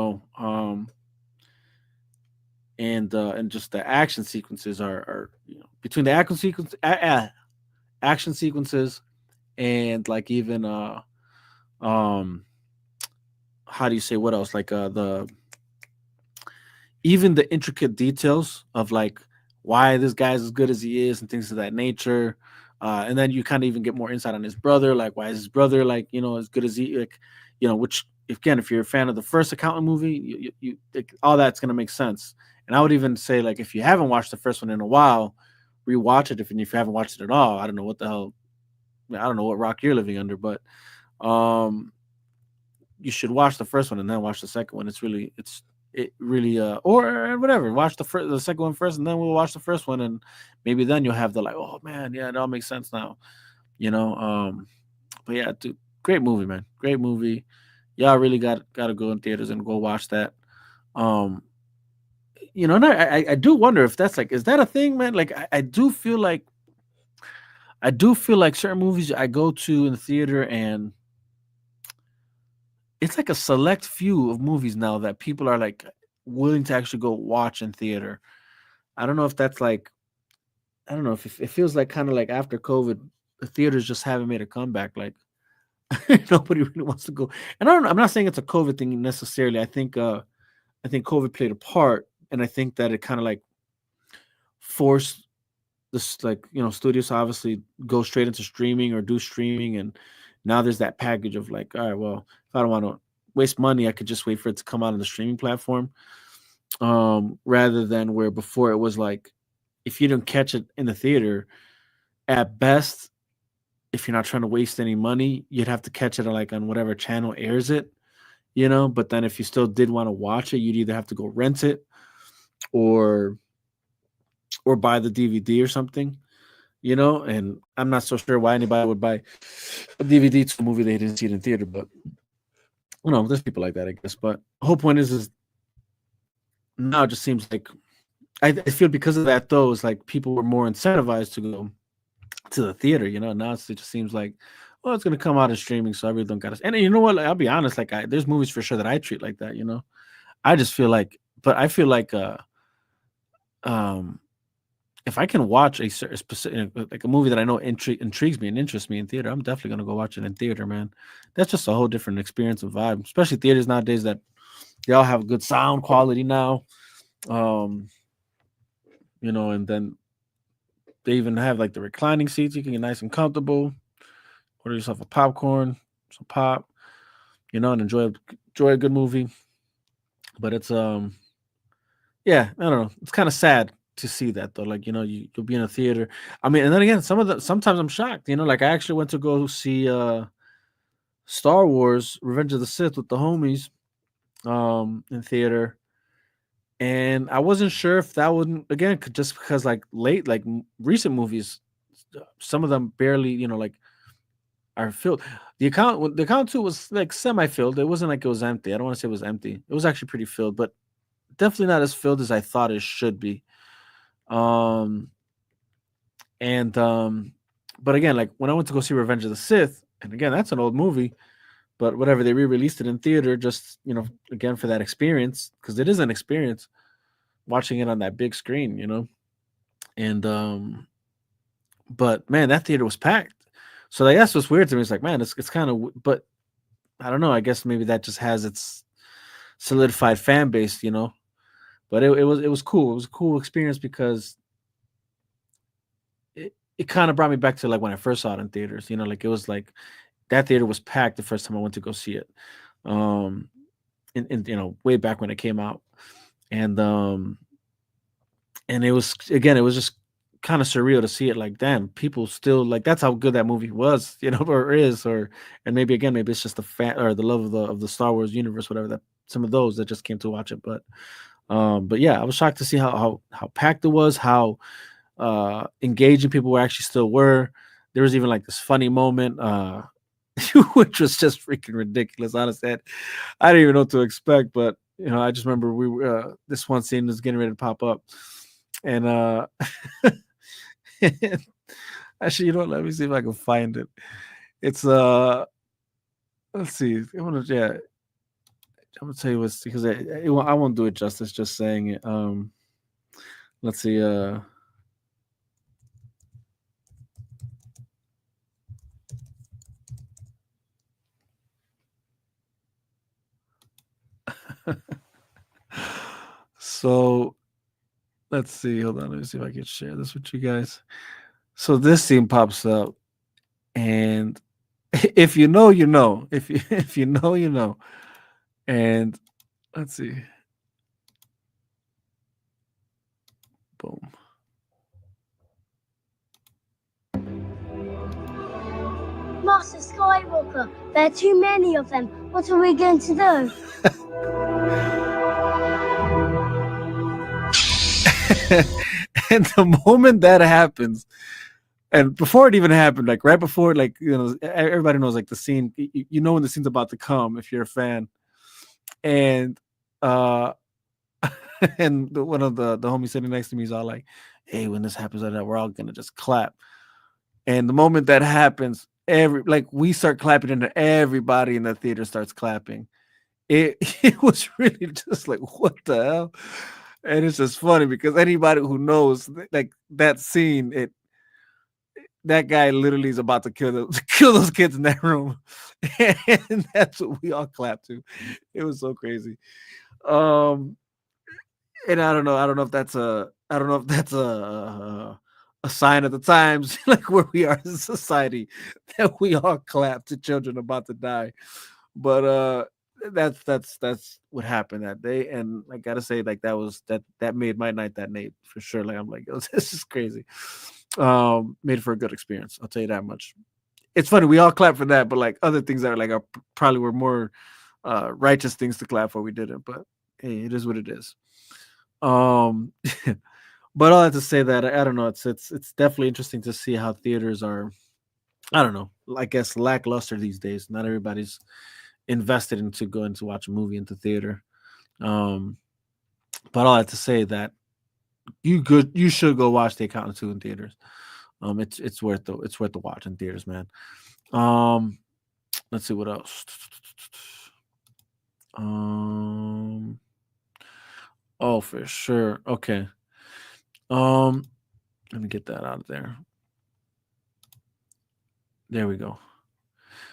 S4: just the action sequences are between the action sequences and like even um how do you say, what else, like the even the intricate details of like why this guy's as good as he is and things of that nature. And then you kind of even get more insight on his brother, like why is his brother like, as good as he, like, which again, if you're a fan of the first accountant movie, like, all that's gonna make sense. And I would even say, like, if you haven't watched the first one in a while, rewatch it. If you haven't watched it at all, I don't know what the hell, I don't know what rock you're living under, but um you should watch the first one and then watch the second one. It really or whatever. Watch the second one first, and then we'll watch the first one, and maybe then you'll have the like, oh man, yeah, it all makes sense now. You know. But yeah, dude, great movie, man. Great movie. Y'all really gotta go in theaters and go watch that. Um, and I do wonder if that's like, is that a thing, man? Like I do feel like certain movies I go to in the theater, and it's like a select few of movies now that people are like willing to actually go watch in theater. I don't know if that's like, I don't know if it feels like kind of like after COVID, the theaters just haven't made a comeback. Like nobody really wants to go. And I'm not saying it's a COVID thing necessarily. I think COVID played a part, and I think that it kind of like forced this, like, studios to obviously go straight into streaming or do streaming. And now there's that package of like, all right, well, if I don't want to waste money, I could just wait for it to come out on the streaming platform. Rather than where before it was like, if you didn't catch it in the theater, at best, if you're not trying to waste any money, you'd have to catch it on, like, on whatever channel airs it, But then if you still did want to watch it, you'd either have to go rent it or buy the DVD or something, And I'm not so sure why anybody would buy a DVD to a movie they didn't see it in theater, but there's people like that, I guess. But the whole point is now it just seems like I feel because of that though, it's like people were more incentivized to go to the theater. Now it just seems like, well, it's gonna come out in streaming, so everyone got to. And you know what? Like, I'll be honest. Like, there's movies for sure that I treat like that. I just feel like, but I feel like, um, if I can watch a certain specific, like a movie that I know intrigues me and interests me in theater, I'm definitely gonna go watch it in theater, man. That's just a whole different experience and vibe, especially theaters nowadays that they all have good sound quality now. Um, and then they even have like the reclining seats. You can get nice and comfortable. Order yourself a popcorn, some pop, and enjoy a good movie. But it's yeah, I don't know. It's kind of sad to see that though. Like, you'll be in a theater. I mean, and then again, sometimes I'm shocked. Like I actually went to go see Star Wars: Revenge of the Sith with the homies in theater, and I wasn't sure if that wouldn't, again, just because like recent movies, some of them barely, like, are filled. The account too was like semi-filled. It wasn't like it was empty. I don't want to say it was empty. It was actually pretty filled, but definitely not as filled as I thought it should be. Um and but again, like when I went to go see Revenge of the Sith, and again, that's an old movie, but whatever, they re-released it in theater just, again, for that experience, because it is an experience watching it on that big screen, And but man, that theater was packed. So like, that's what's weird to me. It's like, man, it's kind of, but I don't know. I guess maybe that just has its solidified fan base, But it was cool. It was a cool experience because it kind of brought me back to like when I first saw it in theaters. Like it was like that theater was packed the first time I went to go see it. Um, in way back when it came out, and it was, again, it was just kind of surreal to see it. Like, damn, people still like, that's how good that movie was, or is, and maybe again, maybe it's just the fan or the love of the Star Wars universe, whatever, that some of those that just came to watch it. But yeah, I was shocked to see how packed it was, how engaging people were actually still were. There was even like this funny moment, which was just freaking ridiculous. Honestly, I didn't even know what to expect, but I just remember we were this one scene was getting ready to pop up, and actually, let me see if I can find it. It's let's see. Yeah, I'm gonna tell you what's, because I won't do it justice just saying it. Let's see. So let's see. Hold on. Let me see if I can share this with you guys. So this scene pops up, and if you know, you know. If you if you know, you know. And let's see. Boom.
S5: Master Skywalker, there are too many of them. What are we going to do?
S4: And the moment that happens, and before it even happened, like right before, like everybody knows like the scene. You know when the scene's about to come if you're a fan, and uh, and one of the homies sitting next to me is all like, "Hey, when this happens like that, we're all gonna just clap." And the moment that happens, we start clapping, and everybody in the theater starts clapping. It it was really just like, what the hell? And it's just funny because anybody who knows like that scene, that guy literally is about to kill those kids in that room, and that's what we all clapped to. It was so crazy. Um, and I don't know if that's a sign of the times, like where we are as a society, that we all clap to children about to die. But that's what happened that day, and I gotta say, like that made my night that night for sure. Like I'm like, this is crazy. Made for a good experience. I'll tell you that much. It's funny we all clap for that, but like other things that are probably were more righteous things to clap for, we didn't. But hey, it is what it is. Um, but all that to say that I don't know. It's definitely interesting to see how theaters are. I don't know. I guess lackluster these days. Not everybody's invested into going to watch a movie into theater. Um, but all that to say that you should go watch The Accountant 2 in theaters. It's worth the watch in theaters, man. Um, let's see what else. Oh, for sure. Okay. Um, let me get that out of there. There we go.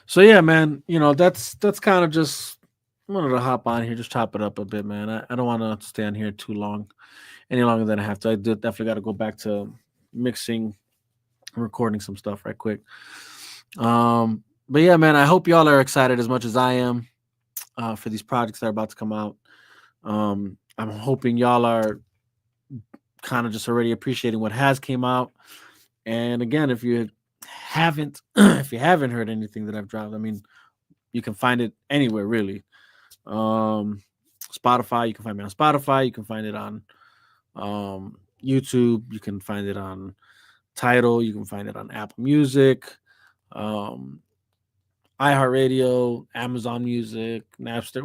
S4: So yeah, man, that's kind of just I wanted to hop on here, just chop it up a bit, man. I don't want to stay on here too long, any longer than I have to. Definitely got to go back to mixing, recording some stuff right quick. But yeah, man, I hope y'all are excited as much as I am for these projects that are about to come out. I'm hoping y'all are kind of just already appreciating what has came out. And again, if you haven't if you haven't heard anything that I've dropped, I mean, you can find it anywhere really. Spotify, you can find me on Spotify, you can find it on YouTube, you can find it on Tidal, you can find it on Apple Music, iHeartRadio, Amazon Music, Napster,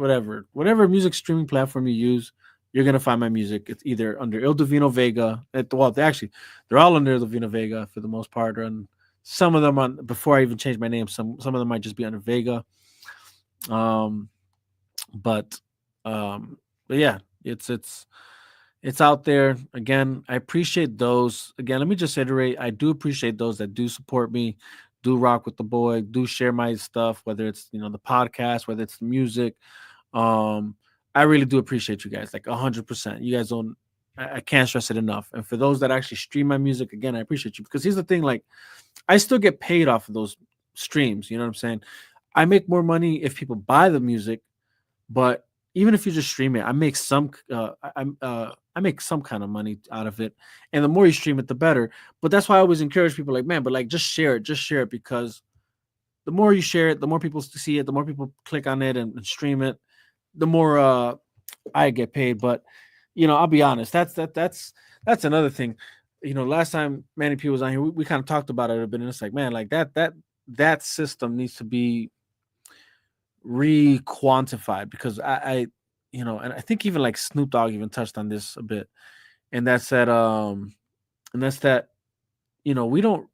S4: whatever music streaming platform you use, you're gonna find my music. It's either under Il Divino Vega. They're all under Il Divino Vega for the most part, and some of them on before I even changed my name. Some of them might just be under Vega. Um, but but yeah, it's out there. Again, I appreciate those. Again, let me just iterate, I do appreciate those that do support me, do rock with the boy, do share my stuff, whether it's the podcast, whether it's the music. I really do appreciate you guys, like 100%. You guys don't. I can't stress it enough. And for those that actually stream my music, again, I appreciate you, because here's the thing: like, I still get paid off of those streams. You know what I'm saying? I make more money if people buy the music, but even if you just stream it, I make I make some kind of money out of it. And the more you stream it, the better. But that's why I always encourage people, like, man, but like just share it, because the more you share it, the more people see it, the more people click on it and stream it, the more I get paid. But I'll be honest, that's another thing. Last time Manny P was on here, we kind of talked about it a bit, and it's like, man, like that system needs to be re-quantified, because I and I think even like Snoop Dogg even touched on this a bit, and that's that we don't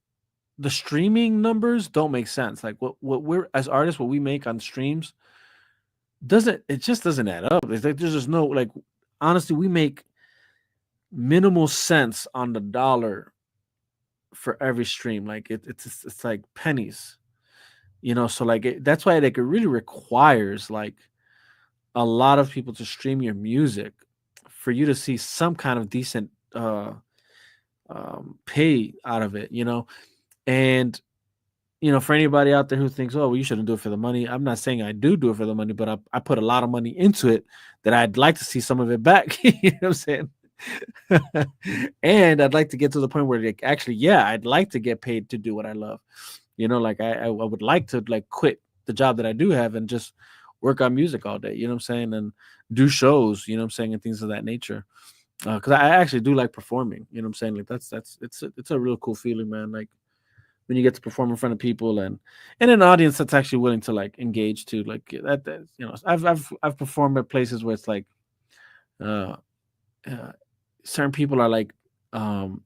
S4: the streaming numbers don't make sense. Like what we're as artists, what we make on streams just doesn't add up. It's like there's just no, like, honestly, we make minimal sense on the dollar for every stream. Like it's like pennies. So like that's why like it really requires like a lot of people to stream your music for you to see some kind of decent pay out of it, and for anybody out there who thinks, oh, well, you shouldn't do it for the money. I'm not saying I do it for the money, but I put a lot of money into it that I'd like to see some of it back. You know what I'm saying? And I'd like to get to the point where like, actually, yeah, I'd like to get paid to do what I love. Like I would like to like quit the job that I do have and just work on music all day, you know what I'm saying? And do shows, you know what I'm saying, and things of that nature. Because I actually do like performing, you know what I'm saying? Like that's it's a real cool feeling, man. Like when you get to perform in front of people and an audience that's actually willing to like engage too. Like that I've performed at places where it's like uh, uh certain people are like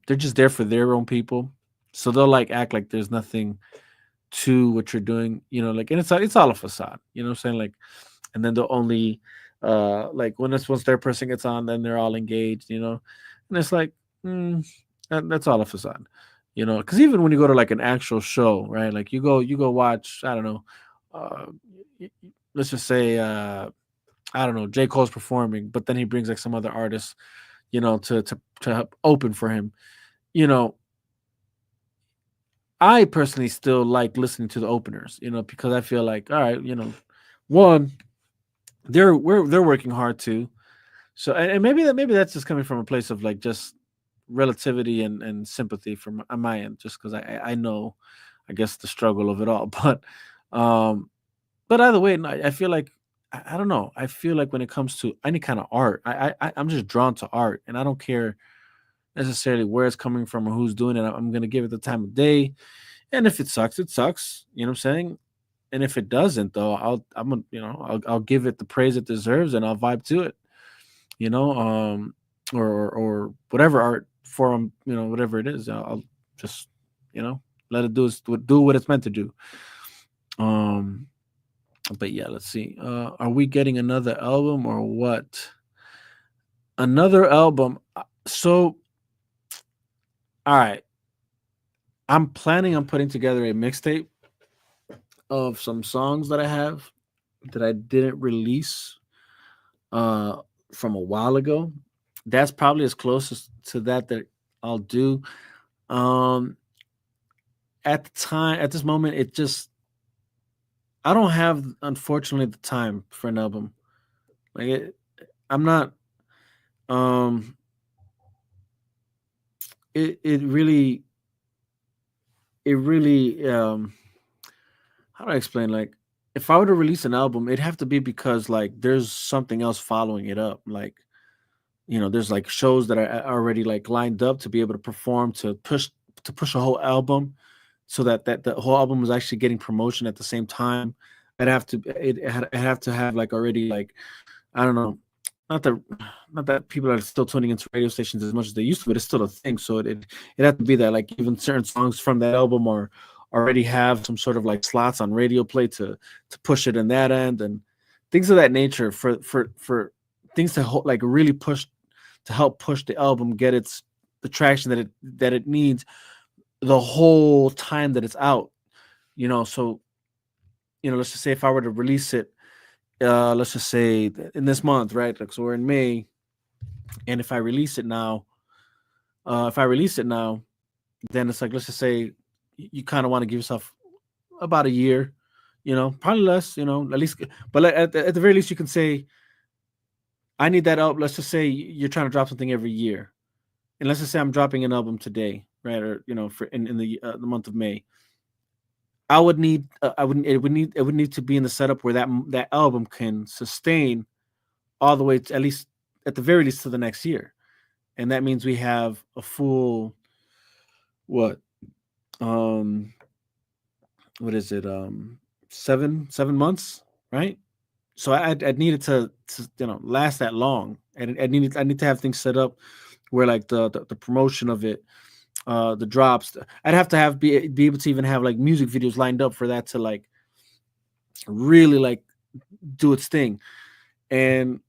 S4: they're just there for their own people. So they'll like act like there's nothing to what you're doing, like, and it's all a facade, you know what I'm saying? Like, and then they'll only like when it's once their person gets on, then they're all engaged, and it's like that's all a facade, because even when you go to like an actual show, right? Like you go watch, I don't know, uh let's just say I don't know, J. Cole's performing, but then he brings like some other artists, to help open for him. You know, I personally still like listening to the openers, because I feel like, all right, one, they're working hard too. So and maybe that's just coming from a place of like just relativity and sympathy from on my end, just because I know, I guess, the struggle of it all. Um but either way, no, I feel like I don't know. I feel like when it comes to any kind of art, I'm just drawn to art, and I don't care necessarily where it's coming from or who's doing it. I'm gonna give it the time of day, and if it sucks, it sucks. You know what I'm saying? And if it doesn't, though, I'll give it the praise it deserves, and I'll vibe to it. You know, or whatever art form, whatever it is, I'll just let it do what it's meant to do. Um, but yeah, let's see. Are we getting another album or what? Another album. So, all right. I'm planning on putting together a mixtape of some songs that I have that I didn't release uh from a while ago. That's probably as close to that I'll do. Um at this moment, it just I don't have, unfortunately, the time for an album. Like I'm not um it really how do I explain, like, if I were to release an album, it'd have to be because like there's something else following it up. Like, there's like shows that are already like lined up to be able to perform, to push a whole album, so that the whole album is actually getting promotion at the same time. I'd have to have like already, like, I don't know, not that not that people are still tuning into radio stations as much as they used to, but it's still a thing. So it had to be that like even certain songs from that album are already have some sort of like slots on radio play to push it in that end, and things of that nature, for things to like really push, to help push the album get the traction that it needs the whole time that it's out. So let's just say if I were to release it, let's just say in this month, right? Like, so we're in May, and if I release it now, then it's like, let's just say you kind of want to give yourself about a year, probably less, at least, but like at the very least, you can say, I need that album. Let's just say you're trying to drop something every year, and let's just say I'm dropping an album today, right? Or for in the month of May. I would need, it would need to be in the setup where that album can sustain all the way to, at least at the very least, to the next year, and that means we have a full what um what is it 7 months, right? So I'd need it to last that long, and I need to have things set up where like the promotion of it, the drops, I'd have to be able to even have like music videos lined up for that to like really like do its thing. And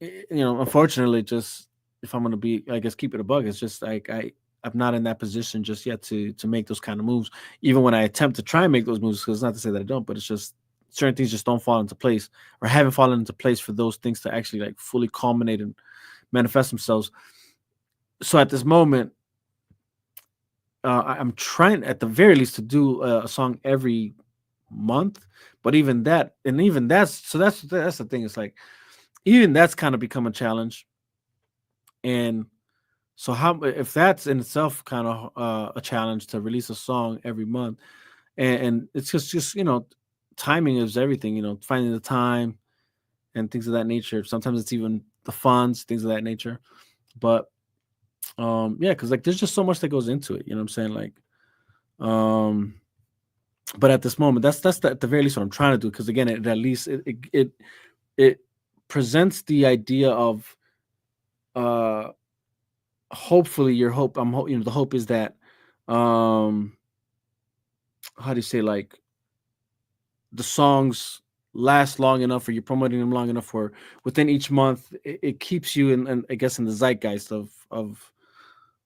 S4: unfortunately, just if I'm gonna be, I guess, keep it a bug, it's just like I'm not in that position just yet to make those kind of moves. Even when I attempt to try and make those moves, because it's not to say that I don't, but it's just certain things just don't fall into place, or haven't fallen into place for those things to actually like fully culminate and manifest themselves. So at this moment, I'm trying at the very least to do a song every month, but even that, and even that's the thing. It's like even that's kind of become a challenge. And so how if that's in itself kind of a challenge to release a song every month, and it's just timing is everything. Finding the time and things of that nature. Sometimes it's even the funds, things of that nature. But yeah, because like there's just so much that goes into it. You know what I'm saying? Like um but at this moment, at the very least what I'm trying to do. Because again, at least it presents the idea of uh hopefully your hope. The hope is that um how do you say, like, the songs last long enough, or you're promoting them long enough, for within each month it keeps you in, I guess, in the zeitgeist of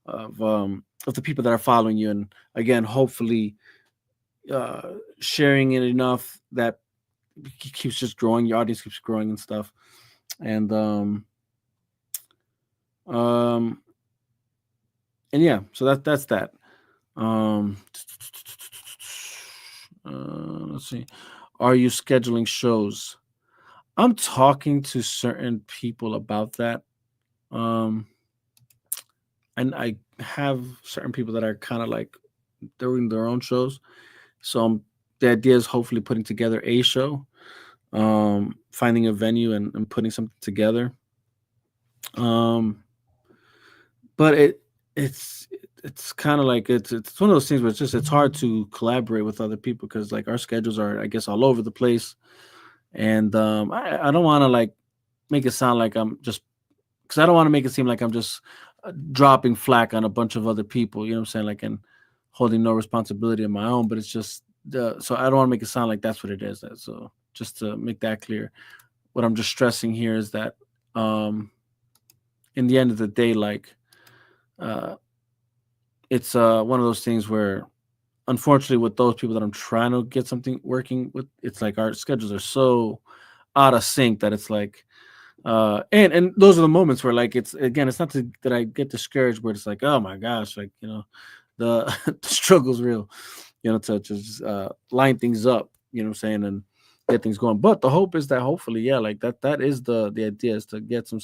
S4: the people that are following you, and again, hopefully sharing it enough that keeps just growing, your audience keeps growing and stuff. And um yeah, so that's that. um let's see, are you scheduling shows? I'm talking to certain people about that. um and I have certain people that are kind of like doing their own shows. So the idea is hopefully putting together a show, finding a venue, and putting something together. Um, but it's it's kind of like it's one of those things where it's hard to collaborate with other people, because like our schedules are, I guess, all over the place. And I don't want to like make it sound like I'm just, because I don't want to make it seem like I'm just dropping flack on a bunch of other people. You know what I'm saying? Like, and holding no responsibility of my own. But it's just so I don't want to make it sound like that's what it is. So just to make that clear, what I'm just stressing here is that um, in the end of the day, like uh, it's one of those things where, unfortunately, with those people that I'm trying to get something working with, it's like our schedules are so out of sync that it's like and those are the moments where, like, it's again, it's not that I get discouraged, where it's like, oh my gosh, like, the the struggle's real, to just line things up, you know what I'm saying, and get things going. But the hope is that hopefully, yeah, like that is the idea, is to get some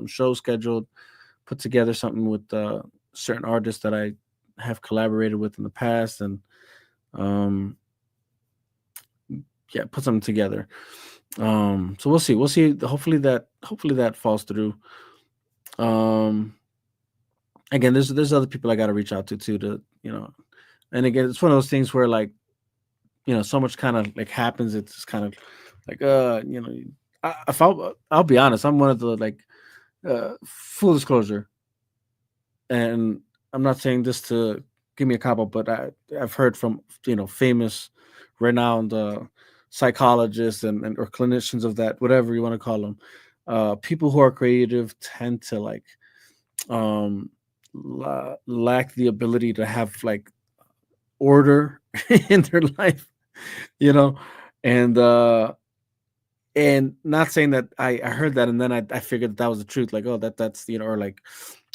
S4: shows scheduled, put together something with certain artists that I have collaborated with in the past, and um yeah, put something together. So we'll see, hopefully that falls through. um Again, there's other people I got to reach out to too, and again, it's one of those things where, like, so much kind of like happens. It's just kind of like if I'll be honest, I'm one of the, like, full disclosure, and I'm not saying this to give me a cop out, but I've heard from famous, renowned psychologists and or clinicians of that, whatever you want to call them. People who are creative tend to, like, um, lack the ability to have, like, order in their life, you know, and not saying that I heard that and then I figured that was the truth, like, oh, that's or like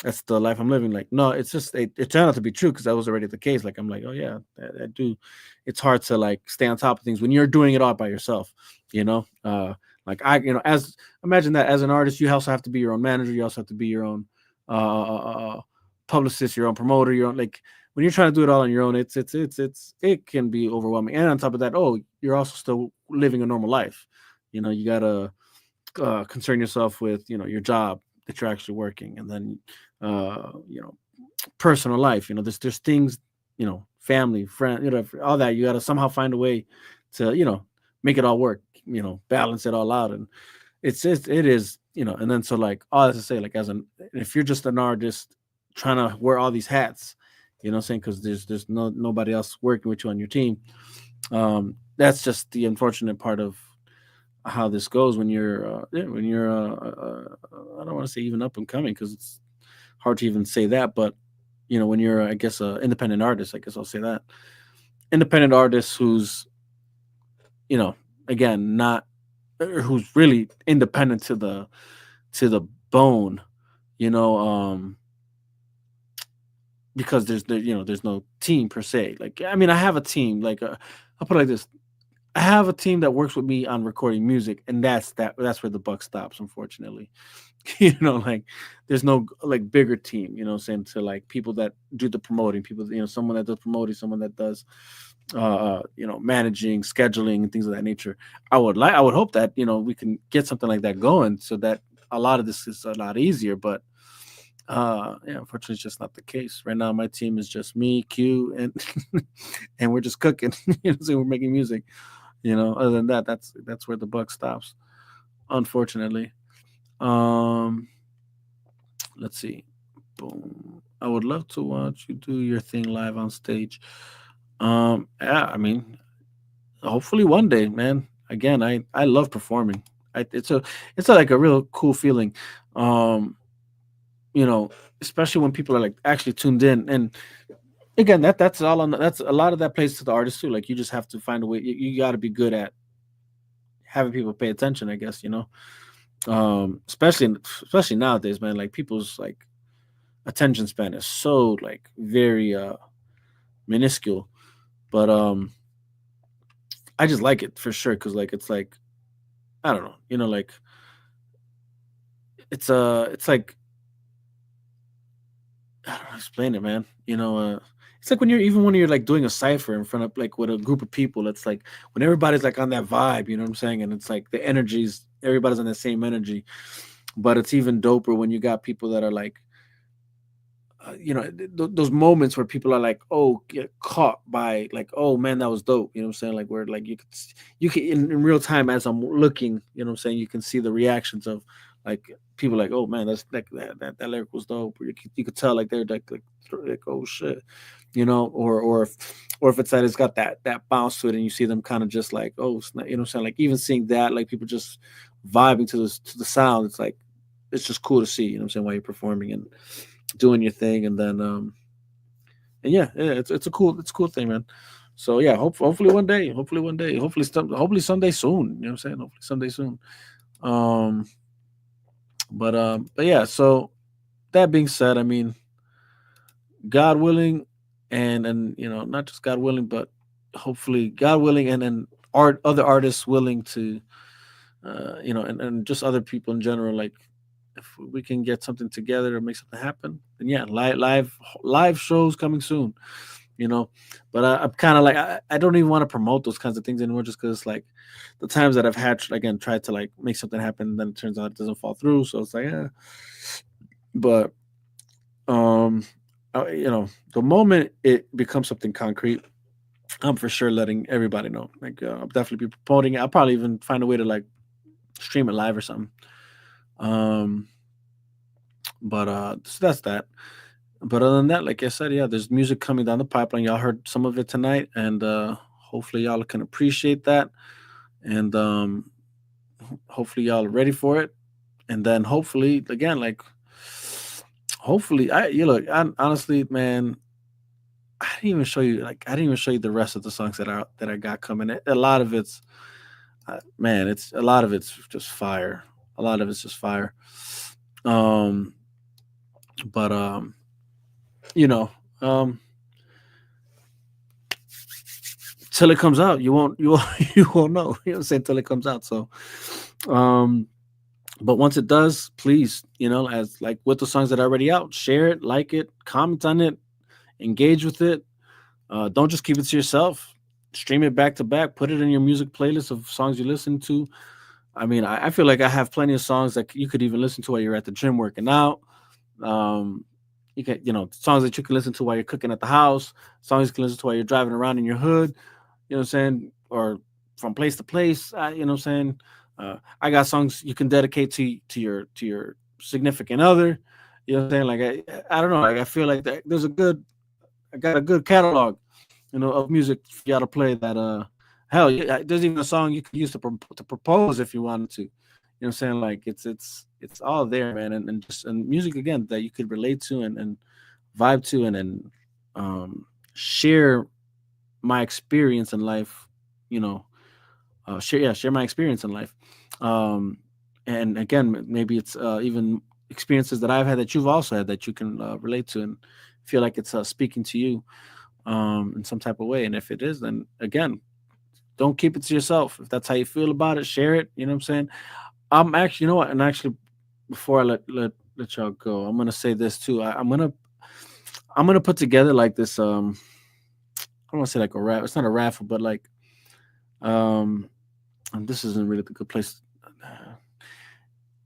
S4: that's the life I'm living. Like, no, it's just it turned out to be true, because that was already the case. Like, I'm like, oh yeah, I do. It's hard to, like, stay on top of things when you're doing it all by yourself, like, as imagine that as an artist, you also have to be your own manager, you also have to be your own publicist, your own promoter, your own, like, when you're trying to do it all on your own, it can be overwhelming. And on top of that, oh, you're also still living a normal life. You gotta concern yourself with your job that you're actually working, and then personal life. There's things, family, friend, all that. You gotta somehow find a way to make it all work. Balance it all out, and it is. And then, so, like, all that to say, like, if you're just an artist trying to wear all these hats, what I'm saying, because there's nobody else working with you on your team. That's just the unfortunate part of how this goes when you're I don't want to say even up and coming, because it's hard to even say that, but when you're, I guess, a independent artist, I guess I'll say that, independent artist who's you know, again, not who's really independent to the bone, you know, because there's no team per se. Like, I mean, I have a team. Like, I'll put it like this: I have a team that works with me on recording music, and that's where the buck stops, unfortunately. Like there's no like bigger team, what I'm saying, to like people that do the promoting, people, someone that does promoting, someone that does managing, scheduling and things of that nature. I would hope that, we can get something like that going so that a lot of this is a lot easier, but yeah, unfortunately it's just not the case. Right now my team is just me, Q, and and we're just cooking, so we're making music. Other than that, that's where the buck stops, unfortunately. Um, let's see. Boom. I would love to watch you do your thing live on stage. Yeah, I mean, hopefully one day, man. Again, I love performing. It's like a real cool feeling. Um, you know, Especially when people are like actually tuned in. And again, that's a lot of that plays to the artist too. Like you just have to find a way. You got to be good at having people pay attention, I guess. Especially nowadays, man. Like people's like attention span is so like very minuscule, but I just like it for sure because like it's like I don't know, like it's like I don't know how to explain it, man. It's like when you're like doing a cipher in front of like with a group of people. It's like when everybody's like on that vibe, you know what I'm saying, and it's like the energies, everybody's on the same energy. But it's even doper when you got people that are like those moments where people are like, oh, get caught by like, oh man, that was dope. You know what I'm saying? Like where like you can in real time as I'm looking, you know what I'm saying, you can see the reactions of like people like, oh man, that's like that lyric was dope. Or you could tell like they're like oh shit, or if it's that it's got that bounce to it, and you see them kind of just like, oh, you know what I'm saying, like even seeing that, like people just vibing to the sound. It's like it's just cool to see, you know what I'm saying, while you're performing and doing your thing, and then and yeah, it's a cool thing, man. So yeah, hopefully one day, hopefully someday soon, you know what I'm saying, hopefully someday soon. um but yeah, so that being said, I mean, God willing, and not just God willing, but hopefully God willing, and then other artists willing to and just other people in general, like if we can get something together or make something happen, then yeah, live shows coming soon, you know. But I'm kind of like I don't even want to promote those kinds of things anymore, just because like the times that I've had again tried to like make something happen, then it turns out it doesn't fall through. So it's like, yeah. But um, the moment it becomes something concrete, I'm for sure letting everybody know. Like I'll definitely be promoting it. I'll probably even find a way to like stream it live or something. Um, but so that's that. But other than that, like I said, yeah, there's music coming down the pipeline. Y'all heard some of it tonight, and hopefully y'all can appreciate that. And hopefully y'all are ready for it. And then hopefully, again, like hopefully, honestly, man, I didn't even show you the rest of the songs that I got coming. A lot of it's man, it's a lot of it's just fire. A lot of it's just fire. Um, but you know, um, till it comes out, you won't know. You know what I'm saying? Till it comes out. So, um, but once it does, please, as like with the songs that are already out, share it, like it, comment on it, engage with it. Don't just keep it to yourself. Stream it back to back. Put it in your music playlist of songs you listen to. I mean, I feel like I have plenty of songs that you could even listen to while you're at the gym working out. Um, you can, songs that you can listen to while you're cooking at the house, songs you can listen to while you're driving around in your hood. You know what I'm saying? Or from place to place. You know what I'm saying? I got songs you can dedicate to your significant other. You know what I'm saying? Like I don't know. Like I feel like I got a good catalog, of music for y'all to play. That hell, yeah, there's even a song you could use to propose if you wanted to. You know what I'm saying? Like it's all there, man, and music again that you could relate to and vibe to, and um share my experience in life, you know, share my experience in life. And again, maybe it's even experiences that I've had that you've also had that you can relate to and feel like it's speaking to you in some type of way. And if it is, then again, don't keep it to yourself. If that's how you feel about it, share it. You know what I'm saying? I'm actually, you know what? And actually, before I let y'all go, I'm gonna say this too. I'm gonna put together like this. I don't want to say like a raffle. It's not a raffle, but like and this isn't really the good place.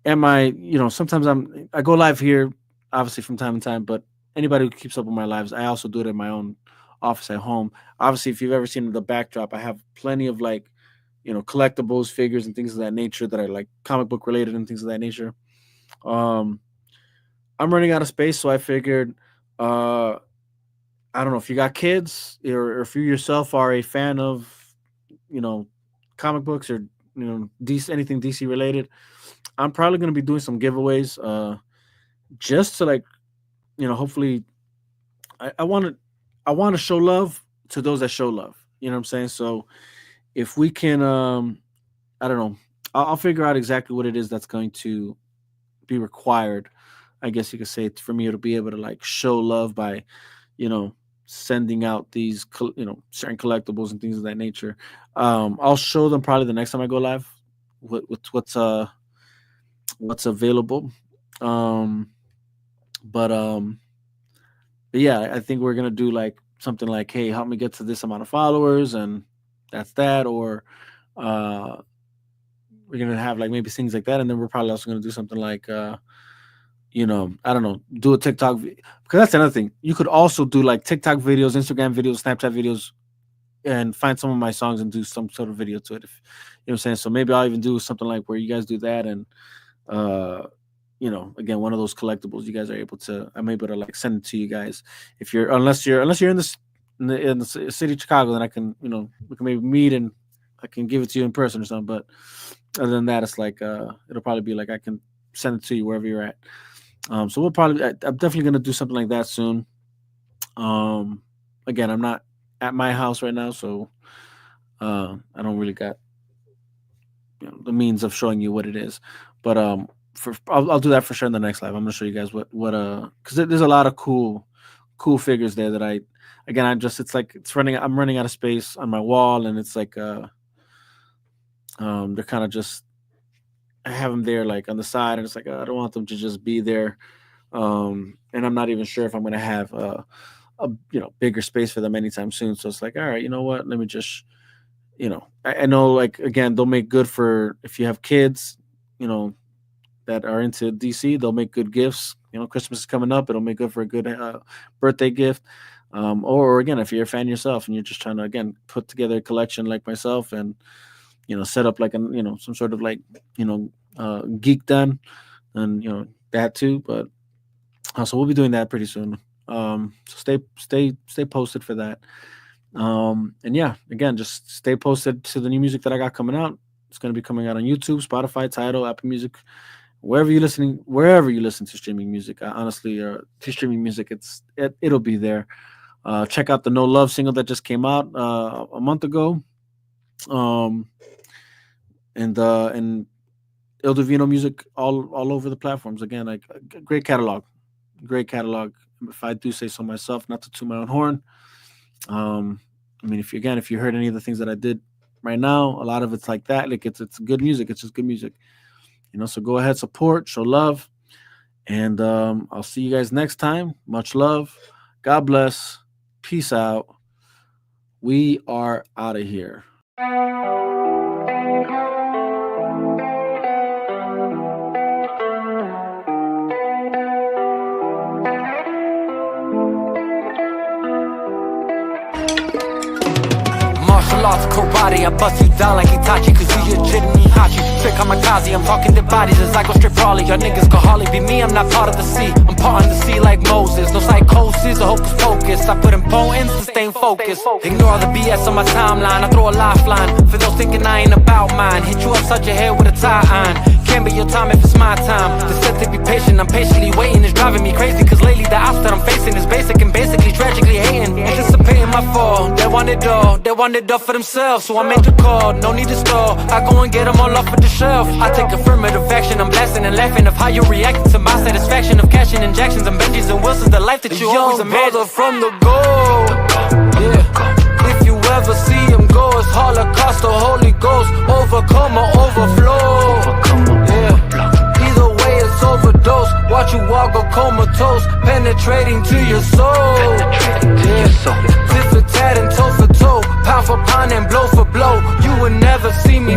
S4: Sometimes I go live here, obviously from time to time, but anybody who keeps up with my lives, I also do it in my own office at home. Obviously, if you've ever seen the backdrop, I have plenty of like, collectibles, figures, and things of that nature that are like comic book related and things of that nature. I'm running out of space, so I figured, I don't know if you got kids or if you yourself are a fan of, comic books or DC, anything DC related. I'm probably going to be doing some giveaways, just to like, hopefully, I want to show love to those that show love. You know what I'm saying? So if we can, I don't know, I'll figure out exactly what it is that's going to be required. I guess you could say for me to be able to like show love by, sending out these, certain collectibles and things of that nature. I'll show them probably the next time I go live with what's available. But yeah, I think we're gonna do like something like, hey, help me get to this amount of followers, and that's that. Or we're gonna have like maybe things like that, and then we're probably also gonna do something like I don't know, do a TikTok because that's another thing. You could also do like TikTok videos, Instagram videos, Snapchat videos, and find some of my songs and do some sort of video to it. If, you know what I'm saying? So maybe I'll even do something like where you guys do that, and again, one of those collectibles you guys are able to. I'm able to like send it to you guys. If you're unless you're in the city of Chicago, then I can we can maybe meet and I can give it to you in person or something. But other than that, it's like it'll probably be like I can send it to you wherever you're at. So we'll probably. I'm definitely gonna do something like that soon. Again, I'm not at my house right now, so I don't really got the means of showing you what it is. But I'll do that for sure in the next live. I'm gonna show you guys what because there's a lot of cool figures there that I'm running out of space on my wall, and it's like they're kind of just. I have them there like on the side, and it's like I don't want them to just be there, and I'm not even sure if I'm gonna have a bigger space for them anytime soon. So it's like, all right, you know what? Let me just I know like again they'll make good for if you have kids, that are into DC. They'll make good gifts. Christmas is coming up. It'll make good for a good birthday gift. Or again, if you're a fan yourself and you're just trying to again put together a collection like myself and set up like some sort of like geek den and that too. But so we'll be doing that pretty soon. So stay posted for that. And yeah, again, just stay posted to the new music that I got coming out. It's going to be coming out on YouTube, Spotify, Tidal, Apple Music, wherever you listen to streaming music. Honestly, to streaming music, it'll be there. Check out the No Love single that just came out a month ago. And El Divino music all over the platforms. Again, like a great catalog. If I do say so myself, not to toot my own horn. I mean, if you heard any of the things that I did right now, a lot of it's like that. Like it's good music. It's just good music. So go ahead, support, show love, and I'll see you guys next time. Much love. God bless. Peace out. We are out of here.
S1: Martial arts, karate, I bust you down like Itachi, cause you legit Hachi. Trick kamikaze, I'm talking dead bodies as I go straight brawly. Y'all niggas could hardly be me, I'm not part of the sea. I'm part of the sea like Moses. No psychosis or hocus pocus. I put in potent to stay focused. Ignore all the BS on my timeline. I throw a lifeline for those thinking I ain't about mine. Hit you upside your head with a tie iron. can't be your time if it's my time. The set to be patient, I'm patiently waiting. It's driving me crazy, cause lately the odds that I'm facing is basic and basically tragically hating. Anticipating my fall, they want it all for themselves. So I made the call, no need to stall. I go and get them all off of the shelf. I take affirmative action, I'm blasting and laughing of how you reacting to my satisfaction of cashing injections and Benjis and Wilsons, the life that you always imagined. Brother from the goal, yeah. If you ever see him go, it's Holocaust or Holy Ghost, overcome or overflow. Yeah. Either way, it's overdose. Watch you walk or comatose, penetrating to your soul. Yeah. Tit for tat and toe for toe, pound for pound and blow for blow. You would never see me